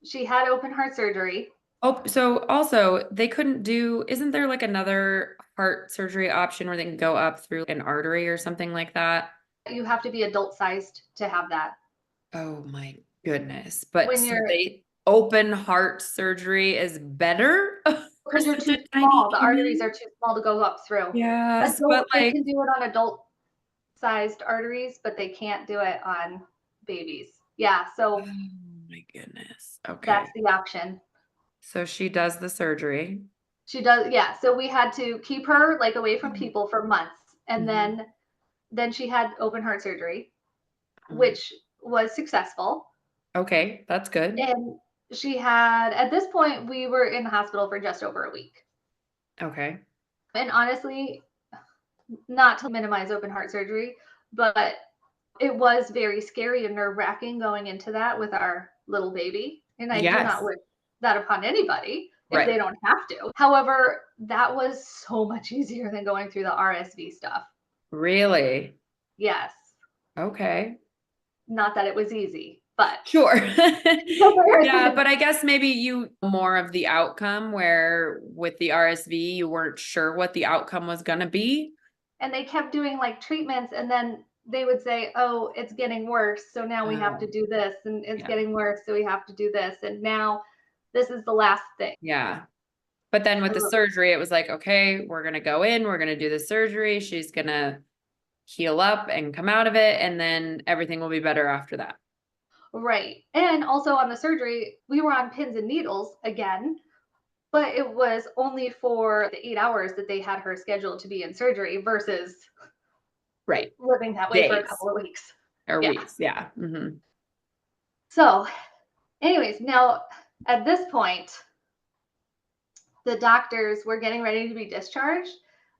she had open heart surgery. Oh, so also they couldn't do, isn't there like another heart surgery option where they can go up through an artery or something like that? You have to be adult sized to have that. Oh my goodness. But When so you're, they open heart surgery is better for because you're such too a tiny small, the arteries human? are too small to go up through. Yes, but Adult, they like, can do it on adult sized arteries, but they can't do it on babies. Yeah, oh so my goodness. that's Okay. the option. So she does the surgery. She does, yeah. So we had to keep her like away from people for months, and Mhm. then she had open heart surgery, Um, which was successful. Okay, that's good. And she had, at this point, we were in the hospital for just over a week. Okay. And honestly, not to minimize open heart surgery, but it was very scary and nerve wracking going into that with our little baby. And I do not Yes. wish that upon anybody if they Right. don't have to. However, that was so much easier than going through the RSV stuff. Really? Yes. Okay. Not that it was easy, but Sure. Yeah, but I guess maybe you more of the outcome where with the RSV, you weren't sure what the outcome was going to be. and they kept doing like treatments, and then they would say, oh, it's getting worse, so now we have to Oh, do this, and it's yeah. getting worse, so we have to do this, and now this is the last thing. Yeah. But then with the surgery, it was like, okay, we're going to go in, we're going to do the surgery. She's going to heal up and come out of it. And then everything will be better after that. Right. And also on the surgery, we were on pins and needles again, but it was only for the 8 hours that they had her scheduled to be in surgery versus Right. living that way for a Days couple of weeks. or Yeah. weeks. Yeah. Mm-hmm. So, anyways, now at this point, the doctors were getting ready to be discharged,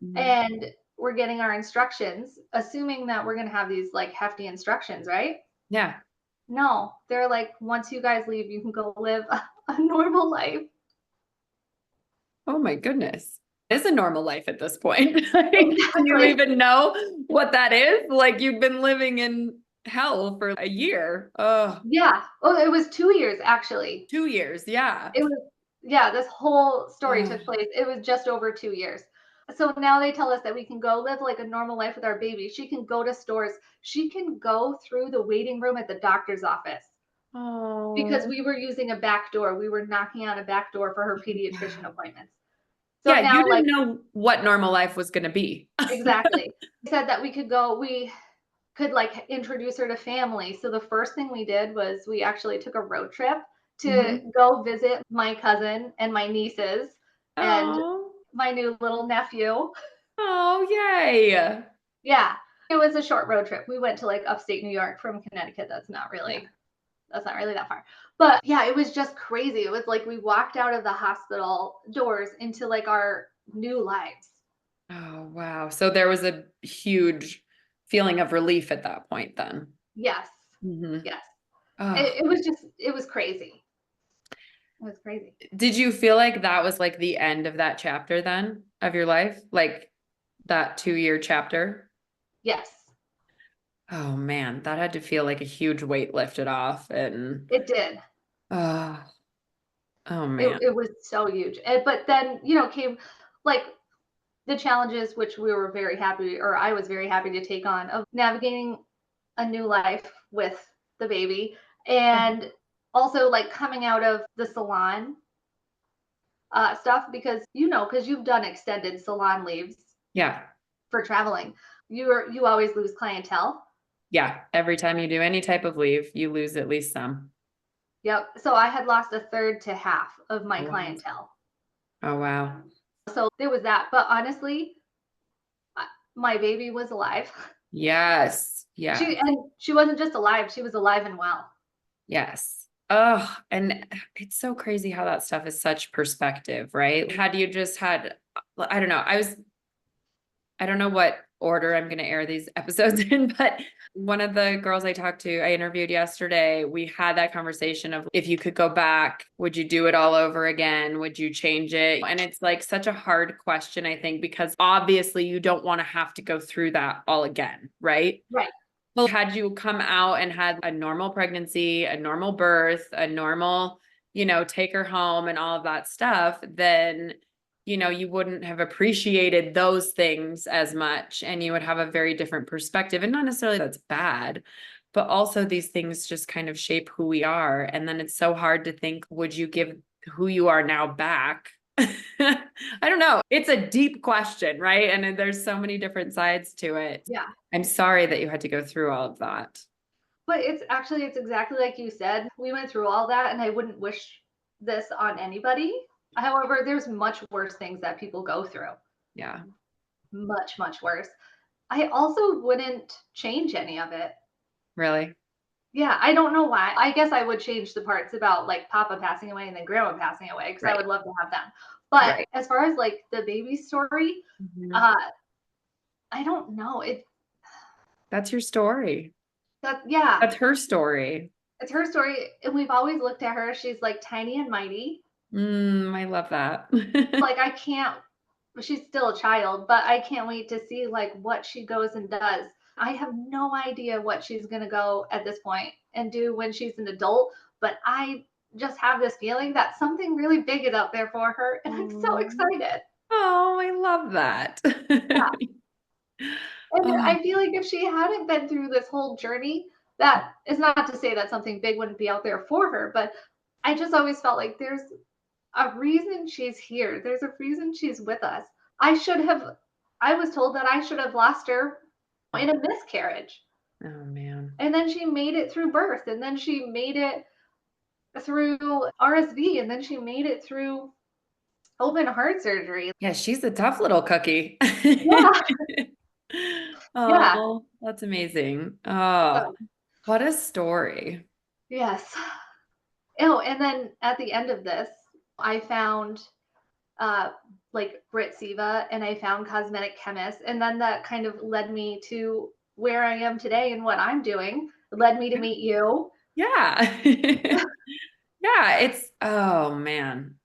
Mm-hmm. and we're getting our instructions, assuming that we're going to have these like hefty instructions, right? Yeah. No, they're like, once you guys leave, you can go live a normal life. Oh my goodness. It's a normal life at this point. Like, do you Exactly. even know what that is? Like you've been living in hell for a year. Oh, Yeah. Oh, it was 2 years actually. 2 years. Yeah. It was, yeah, this whole story Oh, took place. It was just over 2 years. So now they tell us that we can go live like a normal life with our baby. She can go to stores. She can go through the waiting room at the doctor's office because oh. we were using a back door. We were knocking on a back door for her pediatrician Yeah. appointments. So Yeah, you now, like, didn't know what normal life was going to be. exactly. They said that we could go, we could like introduce her to family. So the first thing we did was we actually took a road trip to Mhm. go visit my cousin and my nieces and Oh, my new little nephew. oh, yay. Yeah. It was a short road trip. We went to like upstate New York from Connecticut. Yeah. That's not really that far. But yeah, it was just crazy. It was like we walked out of the hospital doors into like our new lives. Oh, wow. So there was a huge feeling of relief at that point then. Yes. Mhm. Yes. Oh, It was just, it was crazy. It was crazy. did you feel like that was like the end of that chapter then of your life? Like that 2-year chapter? Yes, Oh man, that had to feel like a huge weight lifted off and it did. oh, oh It, man. it was so huge. But then, came like the challenges, which we were very happy, or I was very happy to take on, of navigating a new life with the baby, and also like coming out of the salon stuff, because because you've done extended salon leaves Yeah. for traveling, you always lose clientele. Yeah. Every time you do any type of leave, you lose at least some. Yep. So I had lost a third to half of my Oh, wow. clientele. Oh, wow. So there was that. But honestly, my baby was alive. Yes. Yeah. She wasn't just alive, she was alive and well. Yes. Oh, and it's so crazy how that stuff is such perspective, right? Had you just had, I don't know, I don't know what order I'm going to air these episodes in, but one of the girls I interviewed yesterday, we had that conversation of if you could go back, would you do it all over again? Would you change it? And it's like such a hard question, I think, because obviously you don't want to have to go through that all again, right? Right. Well, had you come out and had a normal pregnancy, a normal birth, a normal, take her home and all of that stuff, then, you wouldn't have appreciated those things as much and you would have a very different perspective. And not necessarily that's bad, but also these things just kind of shape who we are. And then it's so hard to think, would you give who you are now back? I don't know. It's a deep question, right? And there's so many different sides to it. Yeah. I'm sorry that you had to go through all of that. But it's exactly like you said. We went through all that, and I wouldn't wish this on anybody. However, there's much worse things that people go through. Yeah. Much, much worse. I also wouldn't change any of it. Really? Yeah, I don't know why. I guess I would change the parts about like Papa passing away and then Grandma passing away, because I Right. would love to have them. But Right. as far as like the baby story, Mhm. uh, I don't know. That's your story. Yeah, That's her story. it's her story, and we've always looked at her. She's like tiny and mighty. I love that. Like I can't. She's still a child, but I can't wait to see like what she goes and does. I have no idea what she's going to go at this point and do when she's an adult, but I just have this feeling that something really big is out there for her, and I'm so Oh, excited. oh, I love that. Yeah. And Oh, I feel like if she hadn't been through this whole journey, that is not to say that something big wouldn't be out there for her, but I just always felt like there's a reason she's here. There's a reason she's with us. I should have, I was told that I should have lost her in a miscarriage. oh man. And then she made it through birth, and then she made it through RSV, and then she made it through open heart surgery. Yeah, she's a tough little cookie. Yeah, yeah. Oh, that's amazing. Oh, So, what a story. yes. Oh, and then at the end of this, I found uh, like Brit Siva and I found cosmetic chemists. And then that kind of led me to where I am today and what I'm doing. It led me to meet you. Yeah. Yeah, oh man.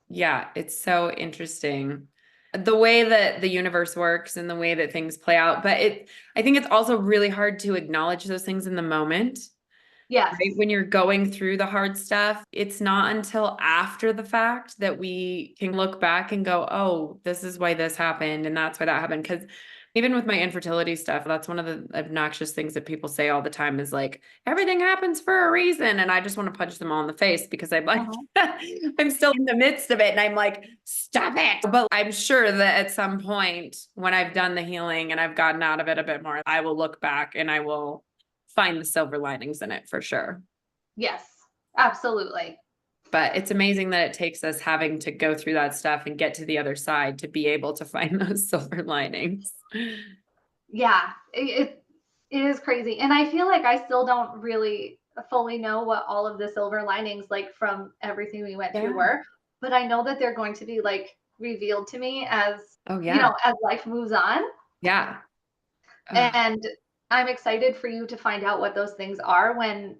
Yeah, it's so interesting. The way that the universe works and the way that things play out. But I think it's also really hard to acknowledge those things in the moment. Yes. Right? When you're going through the hard stuff, it's not until after the fact that we can look back and go, oh, this is why this happened. And that's why that happened. Because even with my infertility stuff, that's one of the obnoxious things that people say all the time is like, everything happens for a reason. And I just want to punch them all in the face because I'm like, Uh-huh. I'm still in the midst of it. And I'm like, stop it. But I'm sure that at some point when I've done the healing and I've gotten out of it a bit more, I will look back and I will find the silver linings in it for sure. Yes, absolutely. But it's amazing that it takes us having to go through that stuff and get to the other side to be able to find those silver linings. Yeah, it is crazy. And I feel like I still don't really fully know what all of the silver linings like from everything we went through Yeah. were, but I know that they're going to be like revealed to me as, Oh yeah. as life moves on. Yeah. Ugh. And I'm excited for you to find out what those things are when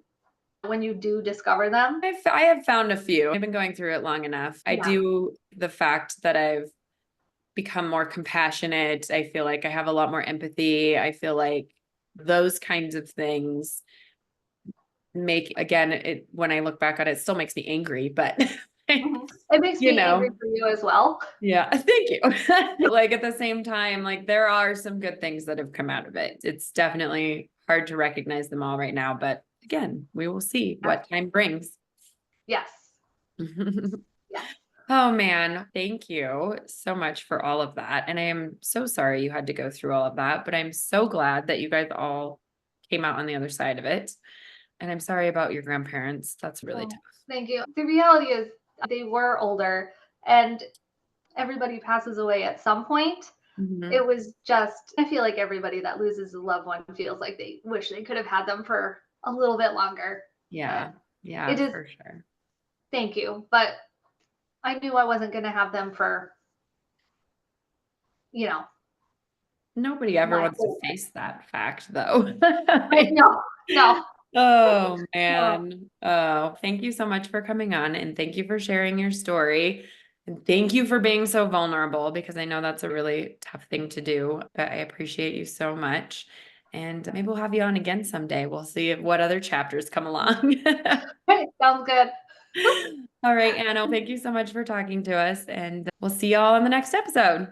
you do discover them. I have found a few. I've been going through it long enough. I Yeah. do the fact that I've become more compassionate. I feel like I have a lot more empathy. I feel like those kinds of things make, again, it when I look back on it, it still makes me angry, but Mhm. It makes you me angry know, for you as well. yeah, thank you. Like at the same time, like there are some good things that have come out of it. It's definitely hard to recognize them all right now, but again, we will see what time brings. Yes. Yes. Oh man, thank you so much for all of that. And I am so sorry you had to go through all of that, but I'm so glad that you guys all came out on the other side of it. And I'm sorry about your grandparents. That's really Oh, tough. thank you. The reality is they were older and everybody passes away at some point. Mhm. It was just, I feel like everybody that loses a loved one feels like they wish they could have had them for a little bit longer. But Yeah, yeah, it is, for sure. thank you. But I knew I wasn't going to have them for, you know, Nobody ever my wants to whole face that fact, though. life. No, no, Oh, no. man. Oh, thank you so much for coming on and thank you for sharing your story. And thank you for being so vulnerable because I know that's a really tough thing to do, but I appreciate you so much. And maybe we'll have you on again someday. We'll see what other chapters come along. Right, sounds good. All right, Anna, thank you so much for talking to us and we'll see y'all on the next episode.